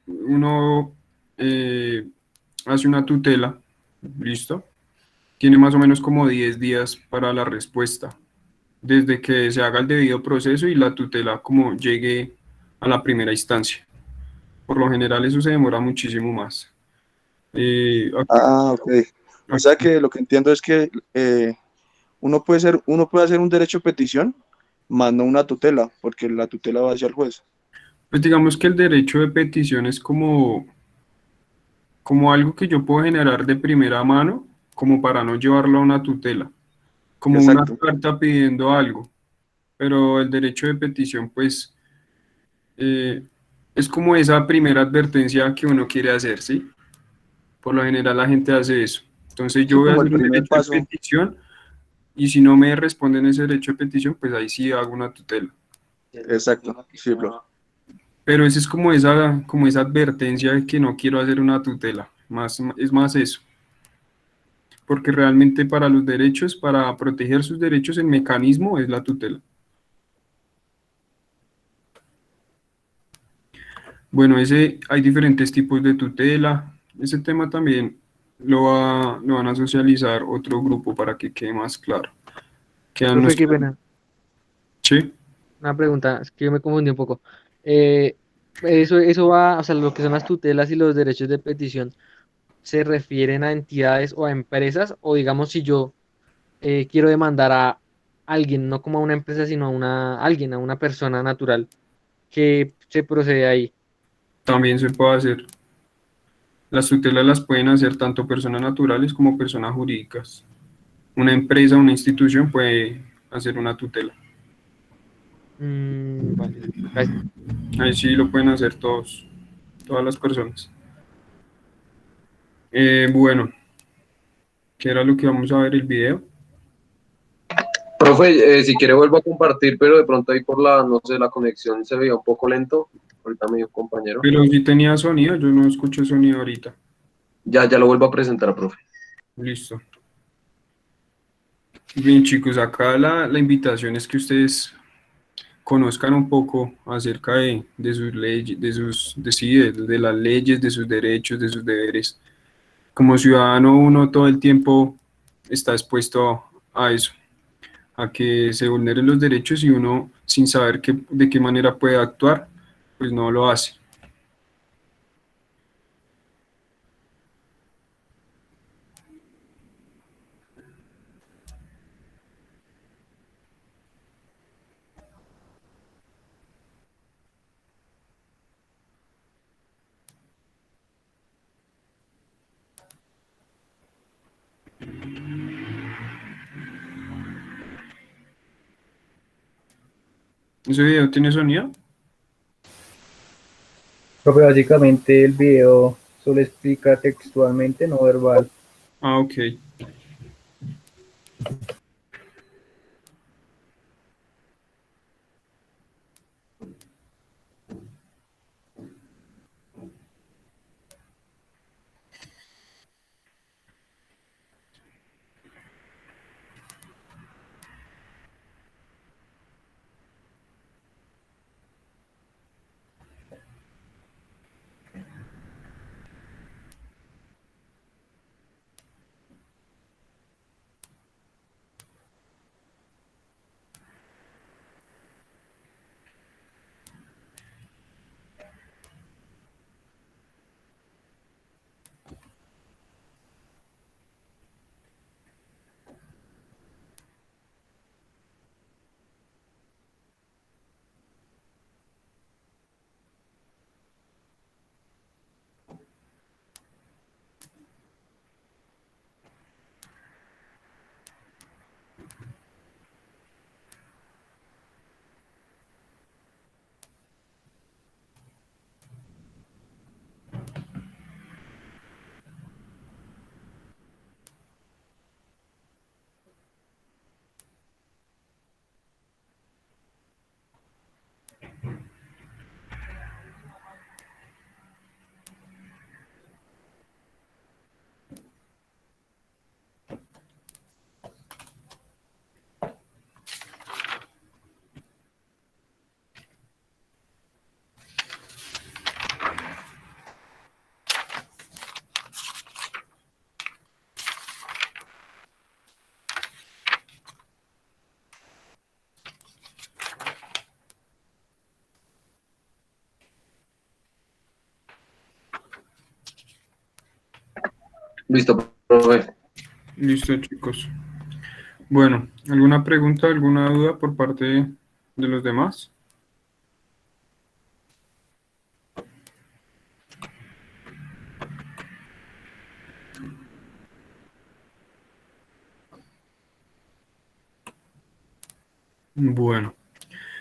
uno hace una tutela, ¿listo? Tiene más o menos como 10 días para la respuesta, desde que se haga el debido proceso y la tutela como llegue a la primera instancia. Por lo general eso se demora muchísimo más. Ok. O sea que lo que entiendo es que uno puede hacer un derecho de petición, más no una tutela, porque la tutela va hacia el juez. Pues digamos que el derecho de petición es como algo que yo puedo generar de primera mano, como para no llevarlo a una tutela, como Exacto. una carta pidiendo algo, pero el derecho de petición pues es como esa primera advertencia que uno quiere hacer, ¿sí? Por lo general la gente hace eso. Entonces yo Sí, voy a como el hacer un primer derecho de paso. petición y si no me responden ese derecho de petición, pues ahí sí hago una tutela. Exacto, sí, bro. Pero esa es como esa advertencia de que no quiero hacer una tutela, es más eso. Porque realmente para los derechos, para proteger sus derechos, el mecanismo es la tutela. Bueno, hay diferentes tipos de tutela. Ese tema también lo van a socializar otro grupo para que quede más claro. Profe, qué pena. Sí. Una pregunta, es que yo me confundí un poco. Eso va, o sea, lo que son las tutelas y los derechos de petición, ¿se refieren a entidades o a empresas? O digamos, si yo quiero demandar a alguien, no como a una empresa, sino a una persona natural, ¿qué se procede ahí? También se puede hacer. Las tutelas las pueden hacer tanto personas naturales como personas jurídicas. Una empresa, una institución puede hacer una tutela. Vale, gracias. Ahí sí lo pueden hacer todas las personas. Bueno, ¿qué era lo que vamos a ver el video? Profe, si quiere vuelvo a compartir, pero de pronto ahí no sé, la conexión se veía un poco lento. Ahorita me dio un compañero. Pero sí tenía sonido, yo no escucho sonido ahorita. Ya lo vuelvo a presentar, profe. Listo. Bien, chicos, acá la invitación es que ustedes conozcan un poco acerca de sus leyes, sí, de las leyes, de sus derechos, de sus deberes. Como ciudadano uno todo el tiempo está expuesto a eso, a que se vulneren los derechos y uno sin saber de qué manera puede actuar, pues no lo hace. ¿Ese video tiene sonido? Profe, básicamente el video solo explica textualmente, no verbal. Ah, ok. Listo, profe. Listo, chicos. Bueno, ¿alguna pregunta, alguna duda por parte de los demás? Bueno,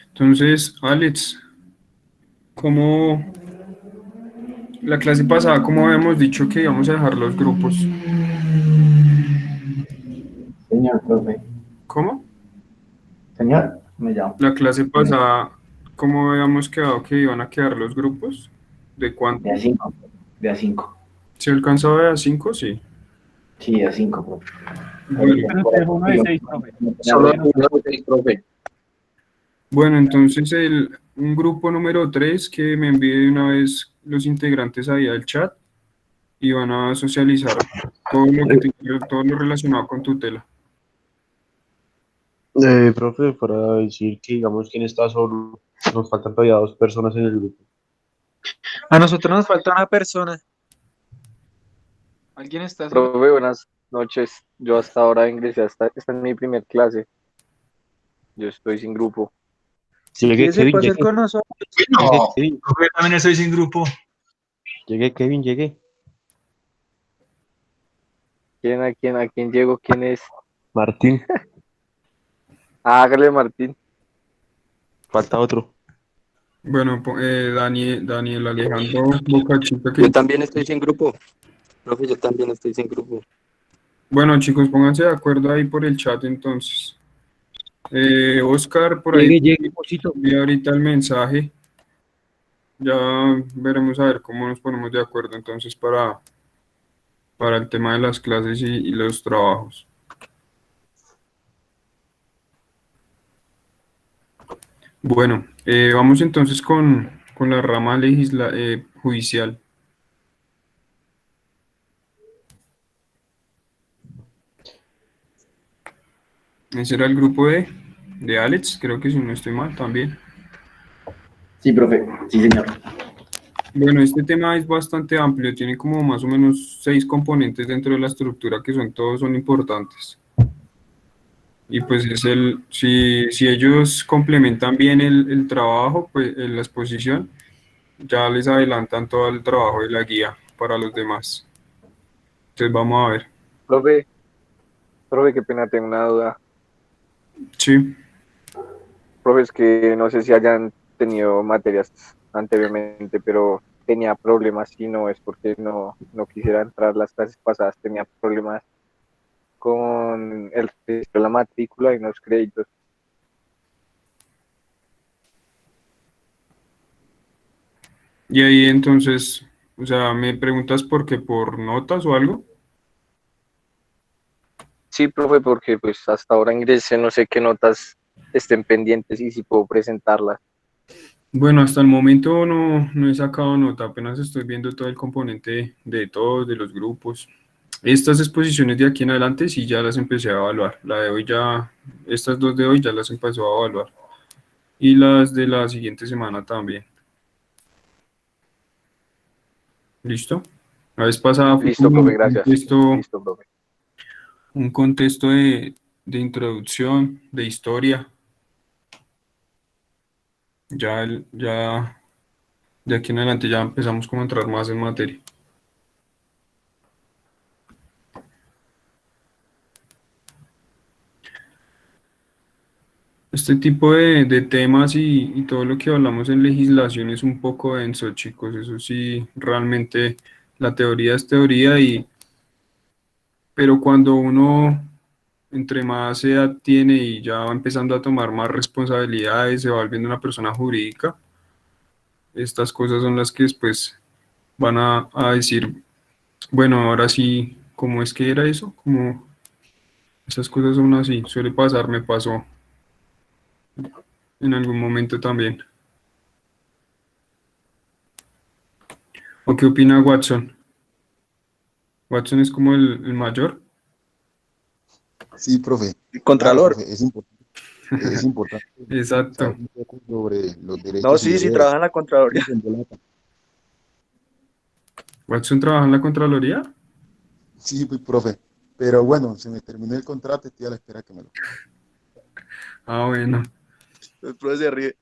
entonces, Alex, ¿cómo la clase pasada, cómo habíamos dicho que íbamos a dejar los grupos? Señor profe. ¿Cómo? Señor, me llamo. La clase pasada, ¿cómo habíamos quedado que iban a quedar los grupos? ¿De cuánto? De a 5. De a 5. ¿Se alcanzaba de a 5? Sí. Sí, de a 5, profe. Bueno, Pero usted fue uno de 6, profe. Solo uno de 6, profe. bueno, entonces un grupo número 3 que me envíe de una vez los integrantes ahí al chat y van a socializar todo lo relacionado con tutela. Profe, para decir que, digamos, quién está solo, nos faltan todavía 2 personas en el grupo. A nosotros nos falta una persona. ¿Alguien está solo? Profe, buenas noches. Yo hasta ahora ingresé, esta es mi primer clase. Yo estoy sin grupo. Llegue ¿Quiere Kevin, pasar llegue. con nosotros? Llegue No, Kevin, profe, también estoy sin grupo. llegue Kevin, llegue. ¿A quién llego? ¿Quién es? Martín, Hágale, Martín. falta otro. Bueno, Daniel Alejandro Bocachica. Yo también estoy sin grupo. Profe, yo también estoy sin grupo. Bueno, chicos, pónganse de acuerdo ahí por el chat entonces. Oscar, por ahí Llegue, Mosito. vi ahorita el mensaje. Ya veremos a ver cómo nos ponemos de acuerdo entonces para el tema de las clases y los trabajos. Bueno, vamos entonces con la rama judicial. Ese era el grupo de Alex, creo que si no estoy mal también. Sí, profe, sí, señor. Bueno, este tema es bastante amplio, tiene como más o menos 6 componentes dentro de la estructura que todos son importantes. Y pues si ellos complementan bien el trabajo, pues en la exposición, ya les adelantan todo el trabajo de la guía para los demás. Entonces vamos a ver. Profe, qué pena, tengo una duda. Sí. Profe, es que no sé si hayan tenido materias anteriormente, pero tenía problemas y no es porque no quisiera entrar las clases pasadas, tenía problemas con el registro de la matrícula y los créditos. Y ahí entonces, o sea, ¿me preguntas por qué? ¿Por notas o algo? Sí, profe, porque pues hasta ahora ingresé, no sé qué notas estén pendientes y si puedo presentarlas. Bueno, hasta el momento no he sacado nota, apenas estoy viendo todo el componente de todos, de los grupos. Estas exposiciones de aquí en adelante sí ya las empecé a evaluar. La de hoy ya, estas dos de hoy ya las empezó a evaluar. Y las de la siguiente semana también. ¿Listo? La vez pasada fue Listo, como profe, gracias. Listo, profe. un contexto de introducción, de historia. Ya de aquí en adelante ya empezamos como a entrar más en materia. Este tipo de temas y todo lo que hablamos en legislación es un poco denso, chicos. Eso sí, realmente la teoría es teoría pero cuando uno entre más edad tiene y ya va empezando a tomar más responsabilidades, se va volviendo una persona jurídica, estas cosas son las que después van a decir, bueno, ahora sí, ¿cómo es que era eso? Como esas cosas son así, suele pasar, me pasó en algún momento también. ¿O qué opina Watson? Watson es como el mayor. Sí, profe. Contralor. Claro, profe, es importante Exacto. saber un poco sobre los No, derechos y sí, deberes. trabaja en la Contraloría. ¿Watson trabaja en la Contraloría? Sí, pues, profe. Pero bueno, se me terminó el contrato y estoy a la espera que me lo. Ah, bueno. El profe se ríe.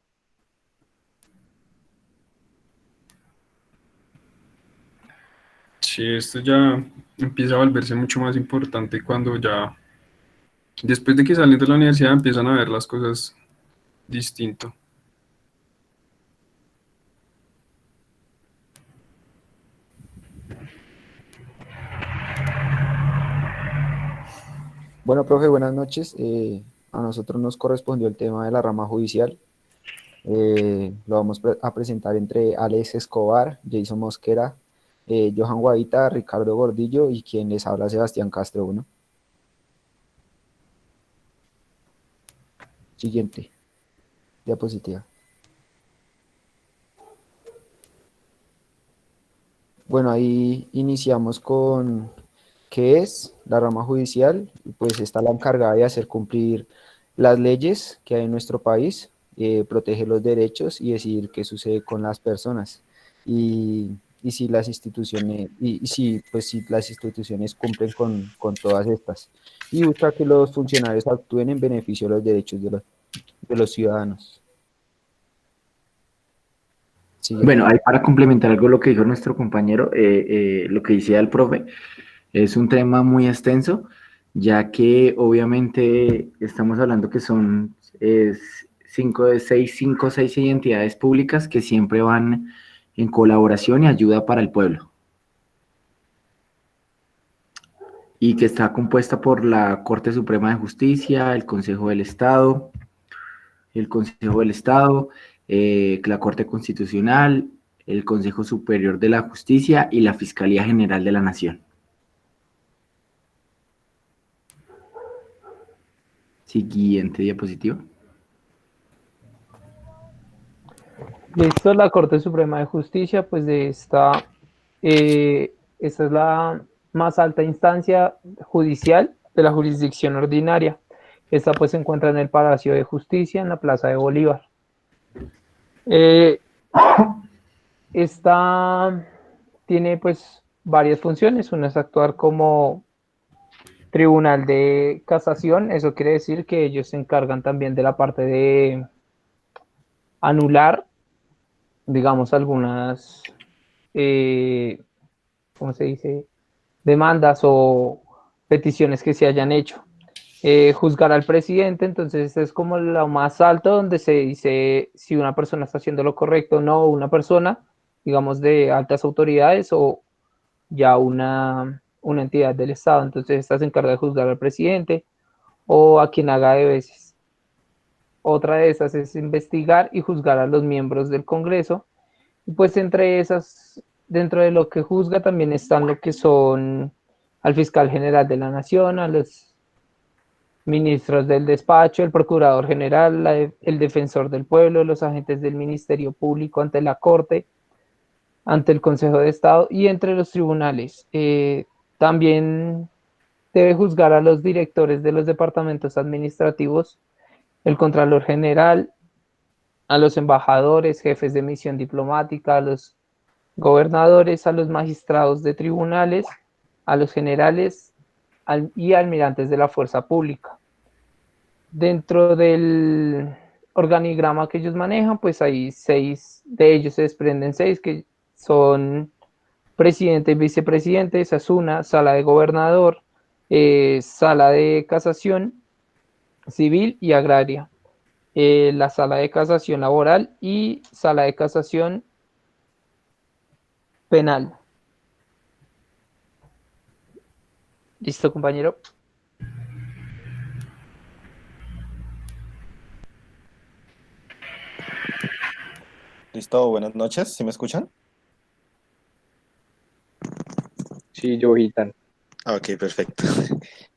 Sí, esto ya empieza a volverse mucho más importante cuando ya, después de que salen de la universidad, empiezan a ver las cosas distinto. Bueno, profe, buenas noches. A nosotros nos correspondió el tema de la rama judicial. Lo vamos a presentar entre Alex Escobar, Jason Mosquera, Johan Guavita, Ricardo Gordillo y quien les habla Sebastián Castro. Bueno, siguiente diapositiva. Bueno, ahí iniciamos con qué es la rama judicial. Pues está la encargada de hacer cumplir las leyes que hay en nuestro país, protege los derechos y decidir qué sucede con las personas. Y si las instituciones, y si, pues, si las instituciones cumplen con todas estas. Y busca que los funcionarios actúen en beneficio de los derechos de los ciudadanos. Siguiente. Bueno, ahí para complementar algo lo que dijo nuestro compañero, lo que decía el profe, es un tema muy extenso, ya que obviamente estamos hablando que son cinco o seis entidades públicas que siempre van en colaboración y ayuda para el pueblo. Y que está compuesta por la Corte Suprema de Justicia, el Consejo del Estado, la Corte Constitucional, el Consejo Superior de la Justicia y la Fiscalía General de la Nación. Siguiente diapositiva. Listo, la Corte Suprema de Justicia, pues esta es la más alta instancia judicial de la jurisdicción ordinaria. Esta pues se encuentra en el Palacio de Justicia, en la Plaza de Bolívar. Esta tiene pues varias funciones. Una es actuar como tribunal de casación. Eso quiere decir que ellos se encargan también de la parte de anular, digamos, algunas, ¿cómo se dice? Demandas o peticiones que se hayan hecho. Juzgar al presidente, entonces es como lo más alto donde se dice si una persona está haciendo lo correcto o no, una persona, digamos, de altas autoridades o ya una entidad del Estado. Entonces esta se encarga de juzgar al presidente o a quien haga de veces. Otra de esas es investigar y juzgar a los miembros del Congreso. Y pues entre esas, dentro de lo que juzga también están lo que son al fiscal general de la Nación, a los ministros del despacho, el procurador general, el defensor del pueblo, los agentes del Ministerio Público ante la Corte, ante el Consejo de Estado y entre los tribunales. También debe juzgar a los directores de los departamentos administrativos, el Contralor General, a los embajadores, jefes de misión diplomática, a los gobernadores, a los magistrados de tribunales, a los generales y almirantes de la fuerza pública. Dentro del organigrama que ellos manejan, pues hay 6 de ellos, se desprenden 6 que son presidente y vicepresidente. Esa es una, sala de gobernador, sala de casación civil y agraria, la sala de casación laboral y sala de casación penal. ¿Listo, compañero? Listo, buenas noches, ¿sí me escuchan? Sí, yo, Gitan. Ok, perfecto.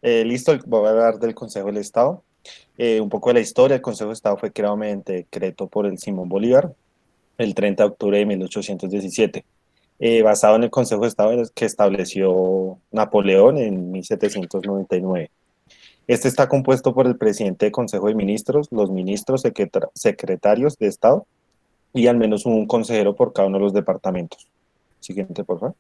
Listo, voy a hablar del Consejo del Estado. Un poco de la historia. El Consejo de Estado fue creado mediante decreto por el Simón Bolívar el 30 de octubre de 1817, basado en el Consejo de Estado que estableció Napoleón en 1799. Este está compuesto por el presidente del Consejo de Ministros, los ministros, secretarios de Estado y al menos un consejero por cada uno de los departamentos. Siguiente, por favor.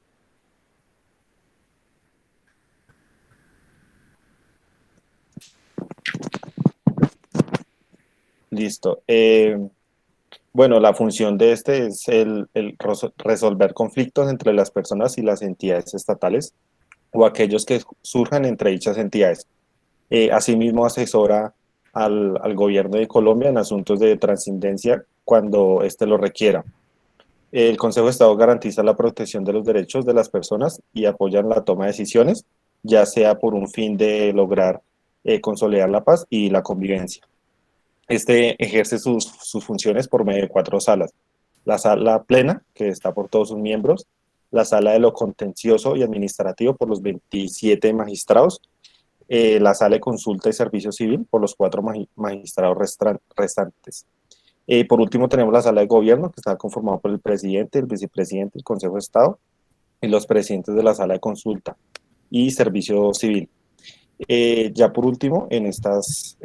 Listo. Bueno, la función de este es el resolver conflictos entre las personas y las entidades estatales o aquellos que surjan entre dichas entidades. Asimismo, asesora al gobierno de Colombia en asuntos de trascendencia cuando éste lo requiera. El Consejo de Estado garantiza la protección de los derechos de las personas y apoya en la toma de decisiones, ya sea por un fin de lograr consolidar la paz y la convivencia. Este ejerce sus funciones por medio de 4 salas. La sala plena, que está por todos sus miembros, la sala de lo contencioso y administrativo por los 27 magistrados, la sala de consulta y servicio civil por los 4 magistrados restantes. Por último tenemos la sala de gobierno, que está conformada por el presidente, el vicepresidente, el Consejo de Estado y los presidentes de la sala de consulta y servicio civil. Ya por último, en estas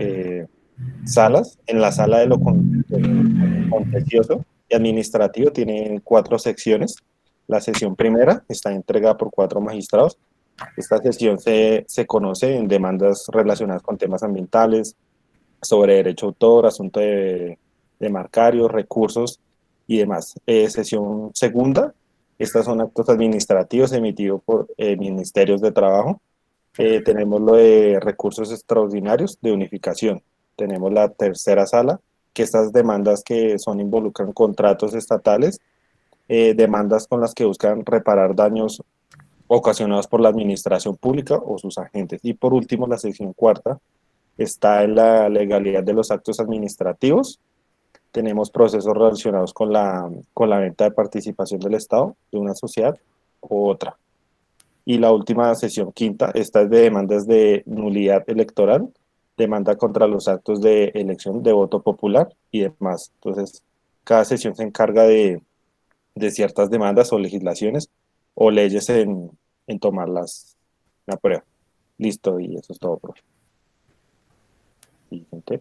salas, en la sala de lo contencioso y administrativo tiene 4 secciones. La sección primera está entregada por 4 magistrados. Esta sesión se conoce en demandas relacionadas con temas ambientales, sobre derecho de autor, asunto de marcarios, recursos y demás. Sesión segunda, estas son actos administrativos emitidos por ministerios de trabajo. Tenemos lo de recursos extraordinarios de unificación. Tenemos la tercera sala, que estas demandas que involucran contratos estatales, demandas con las que buscan reparar daños ocasionados por la administración pública o sus agentes. Y por último, la sección cuarta está en la legalidad de los actos administrativos. Tenemos procesos relacionados con la venta de participación del Estado de una sociedad u otra. Y la última sección quinta, esta es de demandas de nulidad electoral, demanda contra los actos de elección de voto popular y demás. Entonces, cada sesión se encarga de ciertas demandas o legislaciones o leyes en tomarlas la prueba. Listo, y eso es todo, profe. Siguiente.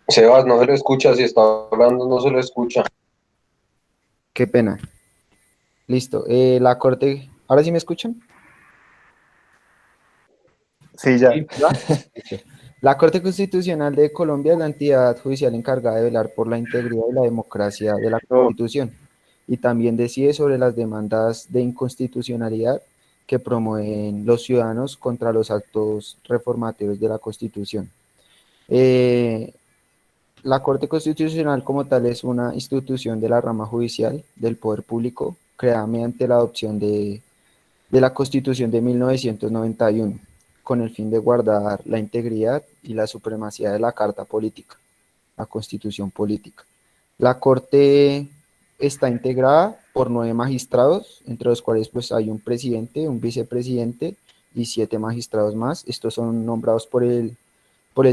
Sebas, no se lo escucha, si está hablando no se lo escucha. Qué pena. Listo. La Corte, ¿ahora sí me escuchan? Sí, ya. La Corte Constitucional de Colombia es la entidad judicial encargada de velar por la integridad y la democracia de la Constitución y también decide sobre las demandas de inconstitucionalidad que promueven los ciudadanos contra los actos reformatorios de la Constitución. La Corte Constitucional como tal es una institución de la rama judicial del poder público creada mediante la adopción de la Constitución de 1991 con el fin de guardar la integridad y la supremacía de la Carta Política, la Constitución Política. La Corte está integrada por 9 magistrados, entre los cuales pues hay un presidente, un vicepresidente y 7 magistrados más. Estos son nombrados por el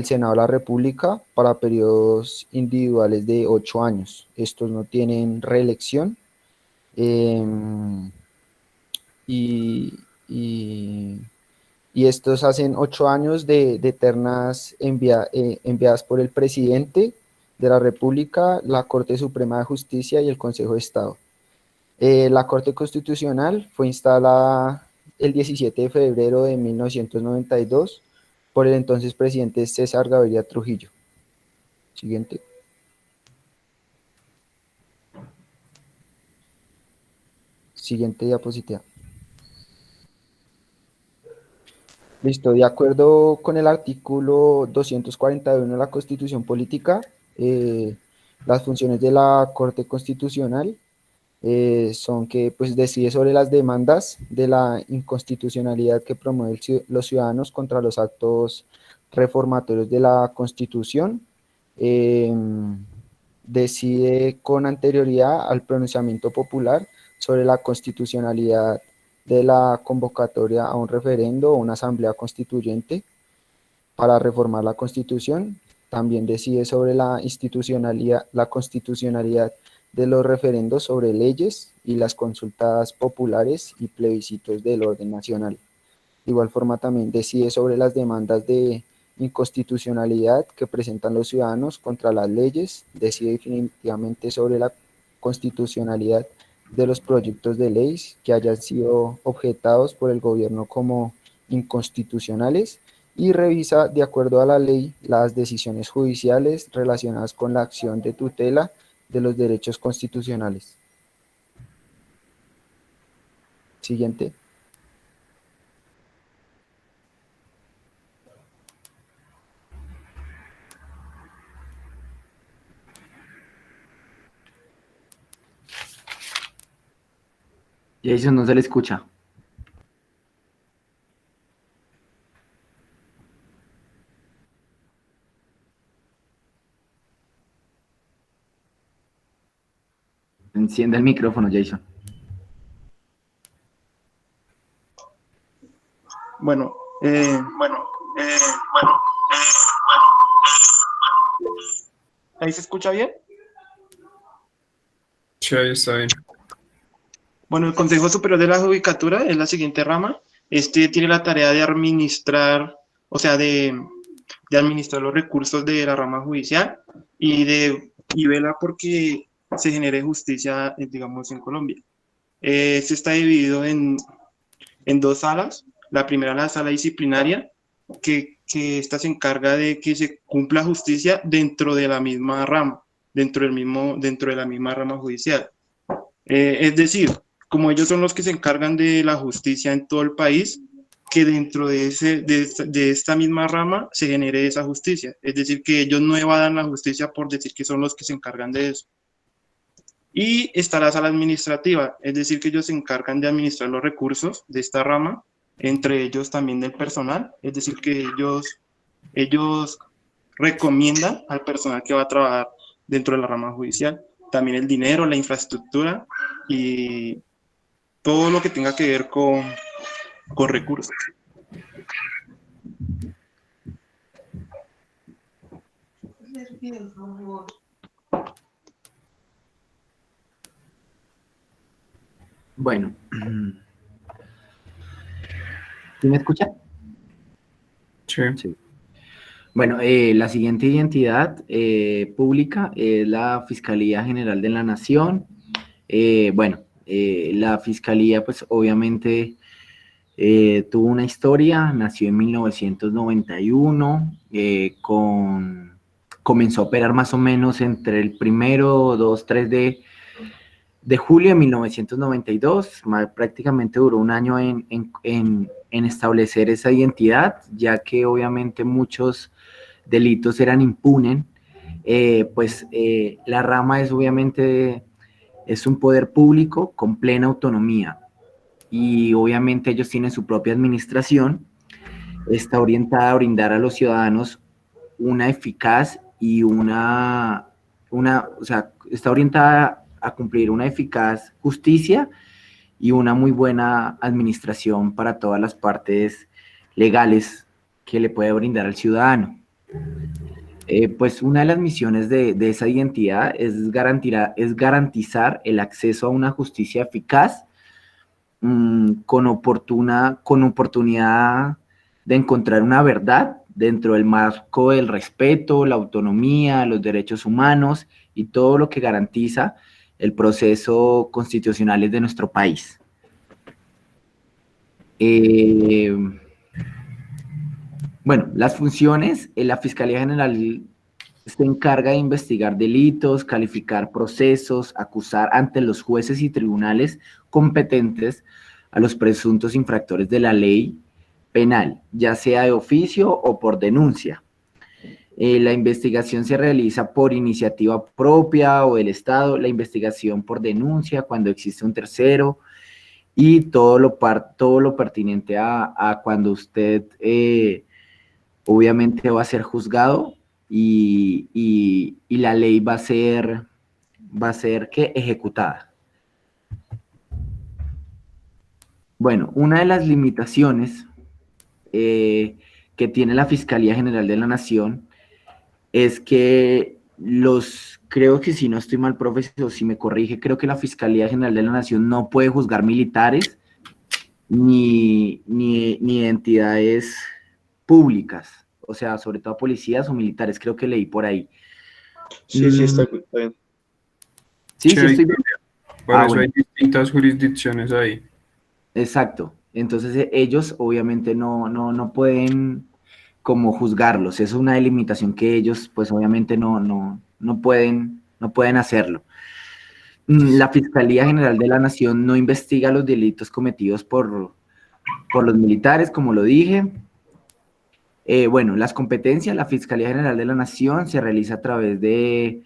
Senado de la República para periodos individuales de 8 años. Estos no tienen reelección y estos hacen 8 años de ternas enviadas por el presidente de la República, la Corte Suprema de Justicia y el Consejo de Estado. La Corte Constitucional fue instalada el 17 de febrero de 1992 por el entonces presidente César Gaviria Trujillo. Siguiente. Siguiente diapositiva. Listo, de acuerdo con el artículo 241 de la Constitución Política, las funciones de la Corte Constitucional son que pues, decide sobre las demandas de la inconstitucionalidad que promueven los ciudadanos contra los actos reformatorios de la Constitución, decide con anterioridad al pronunciamiento popular sobre la constitucionalidad de la convocatoria a un referendo o una asamblea constituyente para reformar la Constitución. También decide sobre la constitucionalidad de los referendos sobre leyes y las consultas populares y plebiscitos del orden nacional. De igual forma también decide sobre las demandas de inconstitucionalidad que presentan los ciudadanos contra las leyes, decide definitivamente sobre la constitucionalidad de los proyectos de ley que hayan sido objetados por el gobierno como inconstitucionales y revisa de acuerdo a la ley las decisiones judiciales relacionadas con la acción de tutela de los derechos constitucionales. Siguiente. Jason, no se le escucha. Encienda el micrófono, Jason. Bueno, ¿ahí se escucha bien? Sí, ahí está bien. Bueno, el Consejo Superior de la Judicatura es la siguiente rama. Este tiene la tarea de administrar, o sea, de administrar los recursos de la rama judicial y vela porque se genere justicia, digamos, en Colombia. Este está dividido en 2 salas. La primera, la sala disciplinaria, que esta se encarga de que se cumpla justicia dentro de la misma rama, dentro de la misma rama judicial. Es decir, como ellos son los que se encargan de la justicia en todo el país, que dentro de esta misma rama se genere esa justicia. Es decir, que ellos no evadan la justicia por decir que son los que se encargan de eso. Y está la sala administrativa, es decir, que ellos se encargan de administrar los recursos de esta rama, entre ellos también del personal, es decir, que ellos recomiendan al personal que va a trabajar dentro de la rama judicial. También el dinero, la infraestructura y todo lo que tenga que ver con recursos. Bueno, ¿sí me escucha? Sí. Sí. Bueno, la siguiente entidad pública es la Fiscalía General de la Nación. La Fiscalía, pues obviamente tuvo una historia, nació en 1991, comenzó a operar más o menos entre el 1, 2, 3 de julio de 1992, prácticamente duró un año en establecer esa identidad, ya que obviamente muchos delitos eran impunes. La rama es obviamente es un poder público con plena autonomía y obviamente ellos tienen su propia administración, está orientada a brindar a los ciudadanos una eficaz y está orientada a cumplir una eficaz justicia y una muy buena administración para todas las partes legales que le puede brindar al ciudadano. Pues una de las misiones de esa identidad es garantizar el acceso a una justicia eficaz, con oportunidad de encontrar una verdad dentro del marco del respeto, la autonomía, los derechos humanos y todo lo que garantiza el proceso constitucional de nuestro país. Las funciones, la Fiscalía General se encarga de investigar delitos, calificar procesos, acusar ante los jueces y tribunales competentes a los presuntos infractores de la ley penal, ya sea de oficio o por denuncia. La investigación se realiza por iniciativa propia o del Estado, la investigación por denuncia cuando existe un tercero y todo lo pertinente a cuando usted obviamente va a ser juzgado y la ley va a ser ejecutada. Bueno, una de las limitaciones que tiene la Fiscalía General de la Nación es que creo que si no estoy mal, profesor, si me corrige, creo que la Fiscalía General de la Nación no puede juzgar militares ni entidades públicas, o sea, sobre todo policías o militares, creo que leí por ahí. Sí, está bien. Sí, estoy bien. Por eso hay distintas jurisdicciones ahí. Exacto. Entonces ellos obviamente no pueden como juzgarlos. Es una delimitación que ellos pues obviamente no pueden hacerlo. La Fiscalía General de la Nación no investiga los delitos cometidos por los militares, como lo dije. Las competencias, la Fiscalía General de la Nación se realiza a través de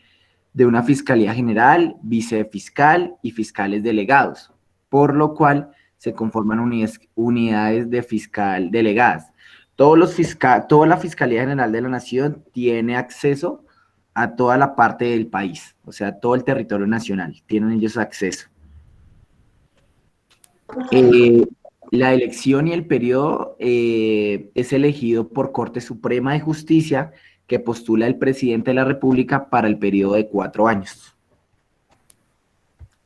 una Fiscalía General, vicefiscal y fiscales delegados, por lo cual se conforman unidades de fiscal delegadas. Toda la Fiscalía General de la Nación tiene acceso a toda la parte del país, o sea, todo el territorio nacional, tienen ellos acceso. La elección y el periodo es elegido por Corte Suprema de Justicia, que postula el presidente de la República para el periodo de 4 años.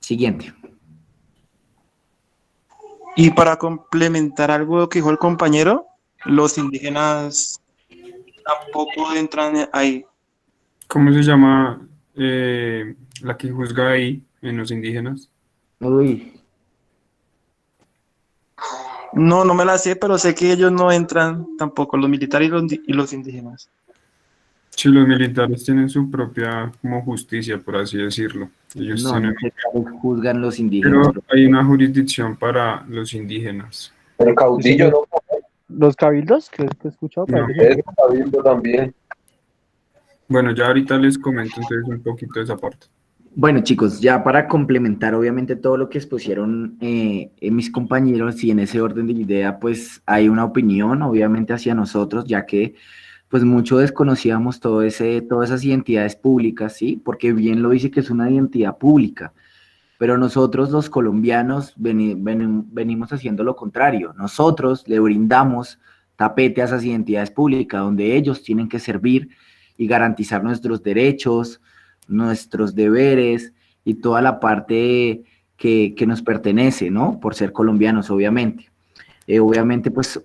Siguiente. Y para complementar algo que dijo el compañero, los indígenas tampoco entran ahí. ¿Cómo se llama la que juzga ahí en los indígenas? Uy. No me la sé, pero sé que ellos no entran tampoco, los militares y los indígenas. Sí, los militares tienen su propia como justicia, por así decirlo. Ellos tienen... juzgan los indígenas. Pero hay una jurisdicción para los indígenas. El caudillo, ¿no? ¿Los cabildos que he escuchado? No. El cabildo también. Bueno, ya ahorita les comento entonces un poquito de esa parte. Bueno, chicos, ya para complementar obviamente todo lo que expusieron mis compañeros y en ese orden de idea, pues hay una opinión obviamente hacia nosotros, ya que pues mucho desconocíamos todas esas identidades públicas, ¿sí? Porque bien lo dice que es una identidad pública, pero nosotros los colombianos venimos haciendo lo contrario. Nosotros le brindamos tapete a esas identidades públicas, donde ellos tienen que servir y garantizar nuestros derechos, nuestros deberes y toda la parte que nos pertenece, ¿no? Por ser colombianos, obviamente. Obviamente, pues,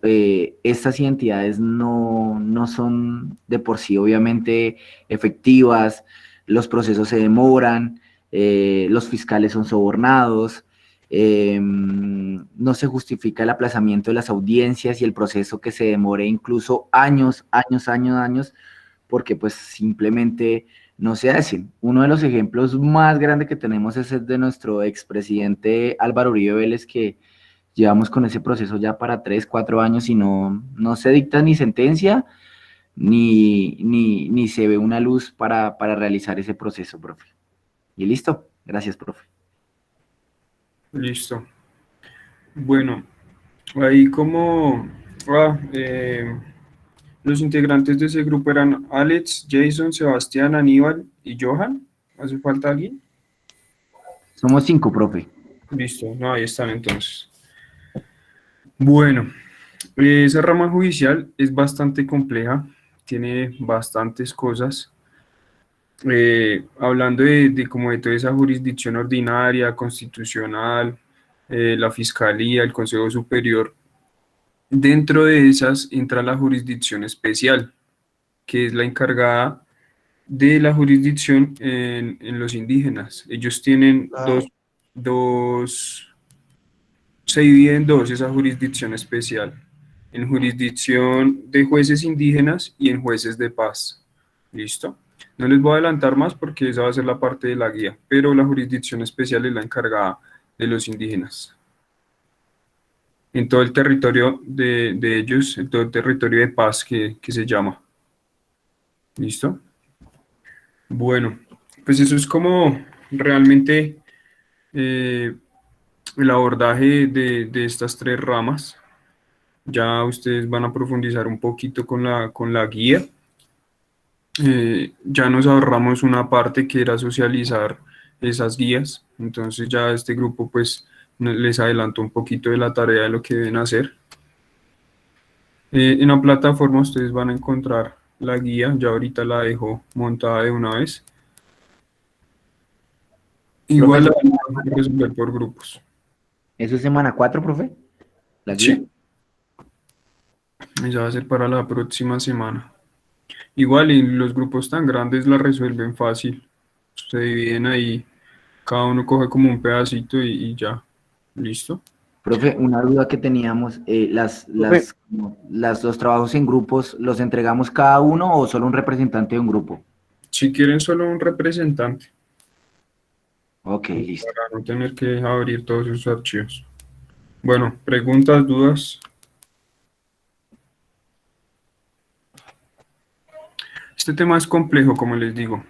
estas identidades no son de por sí, obviamente, efectivas, los procesos se demoran, los fiscales son sobornados, no se justifica el aplazamiento de las audiencias y el proceso que se demore incluso años, porque pues simplemente no se hacen. Uno de los ejemplos más grandes que tenemos es el de nuestro expresidente Álvaro Uribe Vélez, que llevamos con ese proceso ya para 3, 4 años y no se dicta ni sentencia, ni se ve una luz para realizar ese proceso, profe. Y listo. Gracias, profe. Listo. Bueno, ahí como los integrantes de ese grupo eran Alex, Jason, Sebastián, Aníbal y Johan. ¿Hace falta alguien? Somos 5, profe. Listo, no, ahí están entonces. Bueno, esa rama judicial es bastante compleja, tiene bastantes cosas. Hablando de como de toda esa jurisdicción ordinaria, constitucional, la Fiscalía, el Consejo Superior, dentro de esas entra la jurisdicción especial, que es la encargada de la jurisdicción en los indígenas. Ellos tienen se divide en dos esa jurisdicción especial, en jurisdicción de jueces indígenas y en jueces de paz. ¿Listo? No les voy a adelantar más porque esa va a ser la parte de la guía, pero la jurisdicción especial es la encargada de los indígenas. En todo el territorio de ellos, en todo el territorio de paz que se llama. ¿Listo? Bueno, pues eso es como realmente el abordaje de estas 3 ramas. Ya ustedes van a profundizar un poquito con la guía. Ya nos ahorramos una parte que era socializar esas guías, entonces ya este grupo pues les adelanto un poquito de la tarea de lo que deben hacer. En la plataforma ustedes van a encontrar la guía, ya ahorita la dejo montada de una vez. Igual la van a resolver por grupos. ¿Eso es semana 4, profe? ¿La guía? Sí. Esa va a ser para la próxima semana. Igual, y los grupos tan grandes la resuelven fácil. Se dividen ahí, cada uno coge como un pedacito y ya. ¿Listo? Profe, una duda que teníamos, los trabajos en grupos, ¿los entregamos cada uno o solo un representante de un grupo? Si quieren solo un representante. Ok, listo. Para no tener que abrir todos sus archivos. Bueno, preguntas, dudas. Este tema es complejo, como les digo,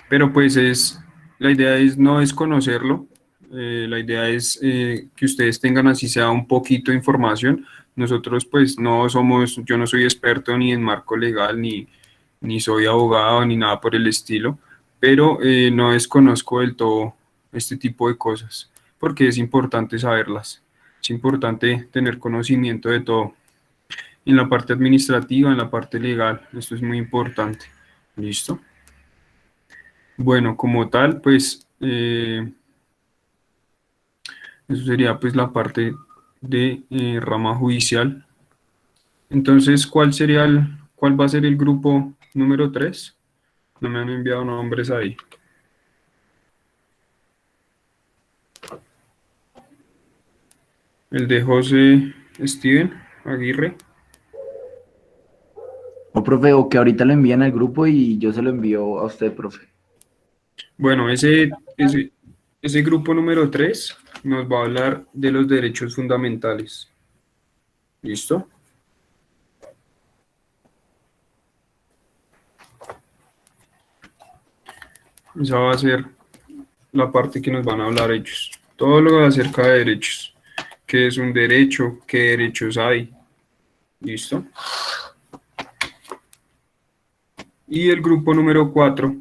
pero pues la idea no es conocerlo, la idea es que ustedes tengan así sea un poquito de información. Nosotros pues yo no soy experto ni en marco legal, ni soy abogado, ni nada por el estilo, pero no desconozco del todo este tipo de cosas, porque es importante saberlas, es importante tener conocimiento de todo. En la parte administrativa, en la parte legal, esto es muy importante. ¿Listo? Bueno, como tal, pues, eso sería pues la parte de rama judicial. Entonces, ¿cuál va a ser el grupo número 3? No me han enviado nombres ahí. El de José Steven Aguirre. O profe, o que ahorita lo envían al grupo y yo se lo envío a usted, profe. Bueno, ese grupo número 3 nos va a hablar de los derechos fundamentales. ¿Listo? Esa va a ser la parte que nos van a hablar ellos. Todo lo acerca de derechos. ¿Qué es un derecho? ¿Qué derechos hay? ¿Listo? Y el grupo número 4,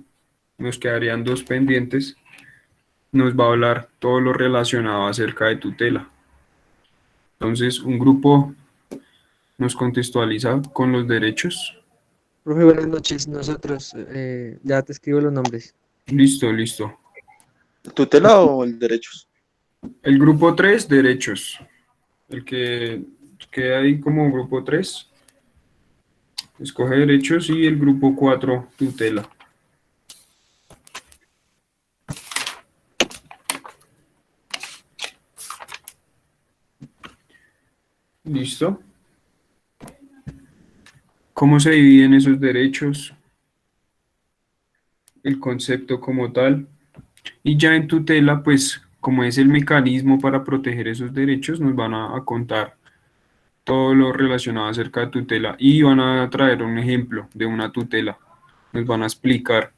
nos quedarían 2 pendientes, nos va a hablar todo lo relacionado acerca de tutela. Entonces, un grupo nos contextualiza con los derechos. Profe, buenas noches. Nosotros, ya te escribo los nombres. Listo, listo. ¿Tutela o el derechos? El grupo 3, derechos. El que queda ahí como grupo 3, escoge derechos, y el grupo 4, tutela. ¿Listo? ¿Cómo se dividen esos derechos? El concepto como tal. Y ya en tutela, pues, como es el mecanismo para proteger esos derechos, nos van a contar todo lo relacionado acerca de tutela y van a traer un ejemplo de una tutela. Nos van a explicar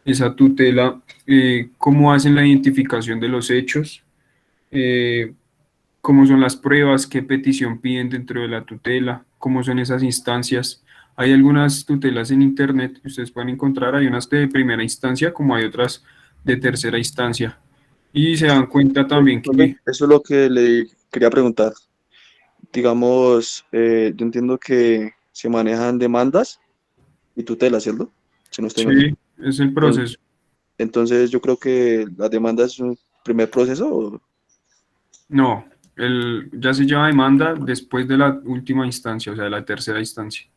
esa tutela, cómo hacen la identificación de los hechos, cómo son las pruebas, qué petición piden dentro de la tutela, cómo son esas instancias. Hay algunas tutelas en internet que ustedes pueden encontrar, hay unas de primera instancia como hay otras de tercera instancia. Y se dan cuenta también que... Eso es lo que le quería preguntar. Digamos, yo entiendo que se manejan demandas y tutelas, ¿cierto? Si no estoy mal. Sí, es el proceso. Entonces, yo creo que la demanda es un primer proceso. No, ya se lleva demanda después de la última instancia, o sea, de la tercera instancia.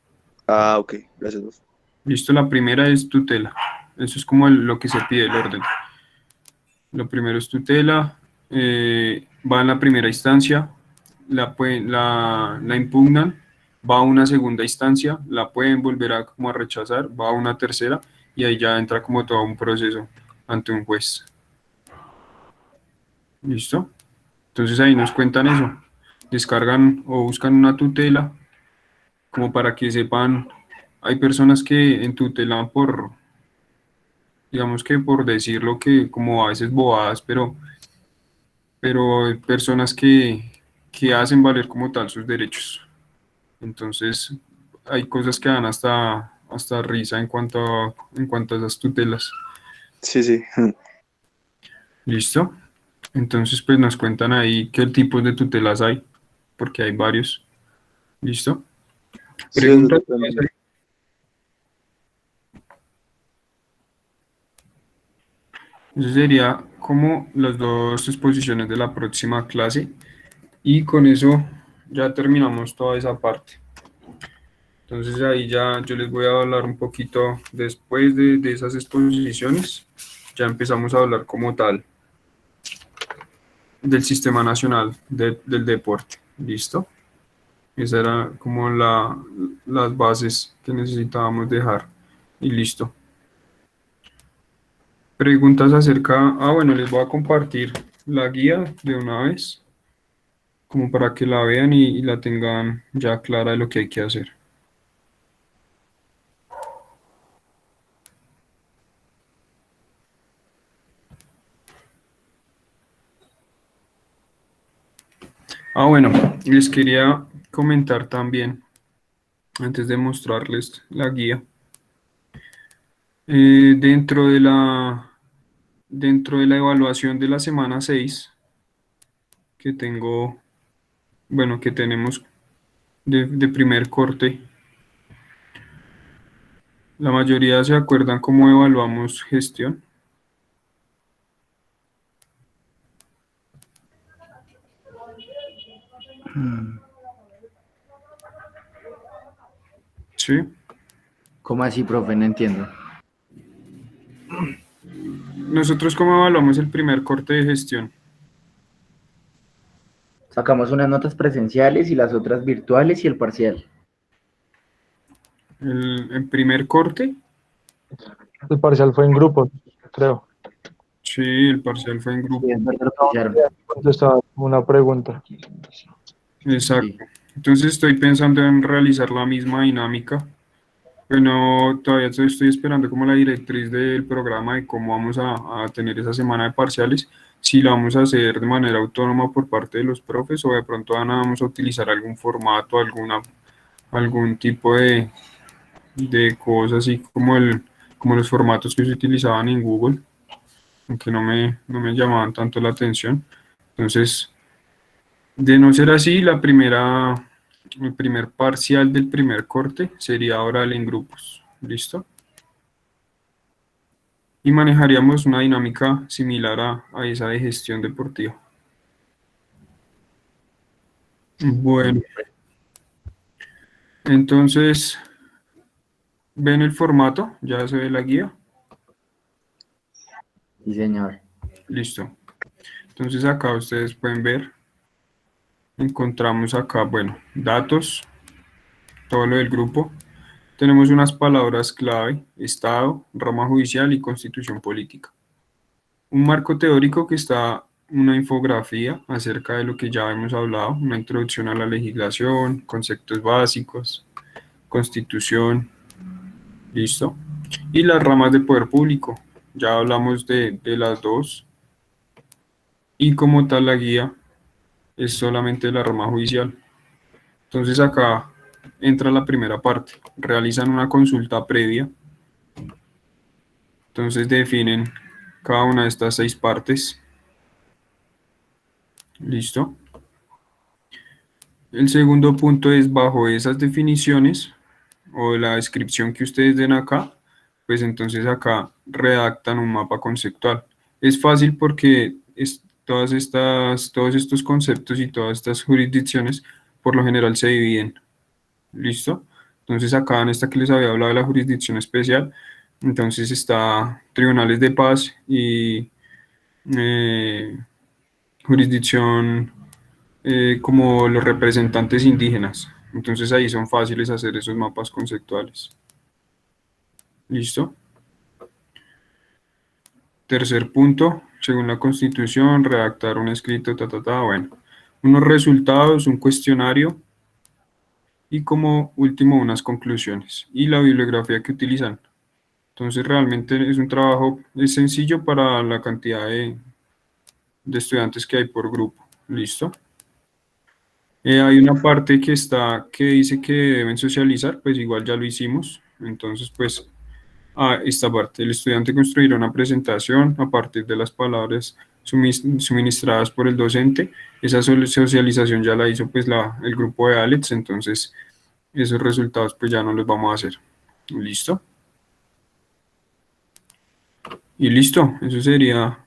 Ah, ok, gracias. Listo, la primera es tutela. Eso es como lo que se pide, el orden. Lo primero es tutela, va en la primera instancia, la impugnan, va a una segunda instancia, la pueden volver a, como a rechazar, va a una tercera, y ahí ya entra como todo un proceso ante un juez. ¿Listo? Entonces ahí nos cuentan eso. Descargan o buscan una tutela, como para que sepan, hay personas que en tutela por, digamos que por decirlo, que como a veces bobadas, pero hay personas que hacen valer como tal sus derechos. Entonces hay cosas que dan hasta risa en cuanto a esas tutelas. Sí, sí. ¿Listo? Entonces pues nos cuentan ahí qué tipos de tutelas hay, porque hay varios. ¿Listo? Sí, Pregunta. Eso sería como las dos exposiciones de la próxima clase, y con eso ya terminamos toda esa parte. Entonces ahí ya yo les voy a hablar un poquito después de esas exposiciones. Ya empezamos a hablar como tal del Sistema Nacional del Deporte. ¿Listo? Esas eran como las bases que necesitábamos dejar. Y listo. Preguntas acerca... bueno, les voy a compartir la guía de una vez, como para que la vean y la tengan ya clara de lo que hay que hacer. Bueno, les quería comentar también, antes de mostrarles la guía, dentro de la evaluación de la semana 6 que tengo, bueno, que tenemos de primer corte, la mayoría se acuerdan cómo evaluamos gestión. Sí. ¿Cómo así, profe? No entiendo. Nosotros cómo evaluamos el primer corte de gestión. Sacamos unas notas presenciales y las otras virtuales y el parcial. El primer corte. El parcial fue en grupo, creo. Sí, el parcial fue en grupo. Contestaba una pregunta. Exacto. Entonces estoy pensando en realizar la misma dinámica. Bueno, todavía estoy esperando como la directriz del programa de cómo vamos a tener esa semana de parciales, si la vamos a hacer de manera autónoma por parte de los profes, o de pronto vamos a utilizar algún formato, algún tipo de cosas así como los formatos que se utilizaban en Google, aunque no me llamaban tanto la atención. Entonces, de no ser así, el primer parcial del primer corte sería oral en grupos. ¿Listo? Y manejaríamos una dinámica similar a esa de gestión deportiva. Bueno, entonces, ¿ven el formato? ¿Ya se ve la guía? Sí, señor. Listo. Entonces acá ustedes pueden ver, encontramos acá, bueno, datos, todo lo del grupo. Tenemos unas palabras clave: Estado, rama judicial y constitución política. Un marco teórico que está una infografía acerca de lo que ya hemos hablado, una introducción a la legislación, conceptos básicos, constitución, listo. Y las ramas de poder público, ya hablamos de las dos. Y como tal la guía es solamente la rama judicial. Entonces acá entra la primera parte, realizan una consulta previa. Entonces definen cada una de estas 6 partes. Listo. El segundo punto es, bajo esas definiciones o la descripción que ustedes den acá, pues entonces acá redactan un mapa conceptual. Es fácil porque todos estos conceptos y todas estas jurisdicciones por lo general se dividen. ¿Listo? Entonces acá en esta que les había hablado de la jurisdicción especial, entonces está tribunales de paz y jurisdicción como los representantes indígenas. Entonces ahí son fáciles hacer esos mapas conceptuales. ¿Listo? Tercer punto, según la Constitución, redactar un escrito, bueno, unos resultados, un cuestionario y como último unas conclusiones y la bibliografía que utilizan. Entonces realmente es un trabajo, es sencillo para la cantidad de estudiantes que hay por grupo. ¿Listo? Hay una parte que dice que deben socializar, pues igual ya lo hicimos. Entonces, pues, esta parte, el estudiante construirá una presentación a partir de las palabras suministradas por el docente. Esa socialización ya la hizo pues el grupo de Alex, entonces esos resultados pues ya no los vamos a hacer. ¿Listo? Y listo, eso sería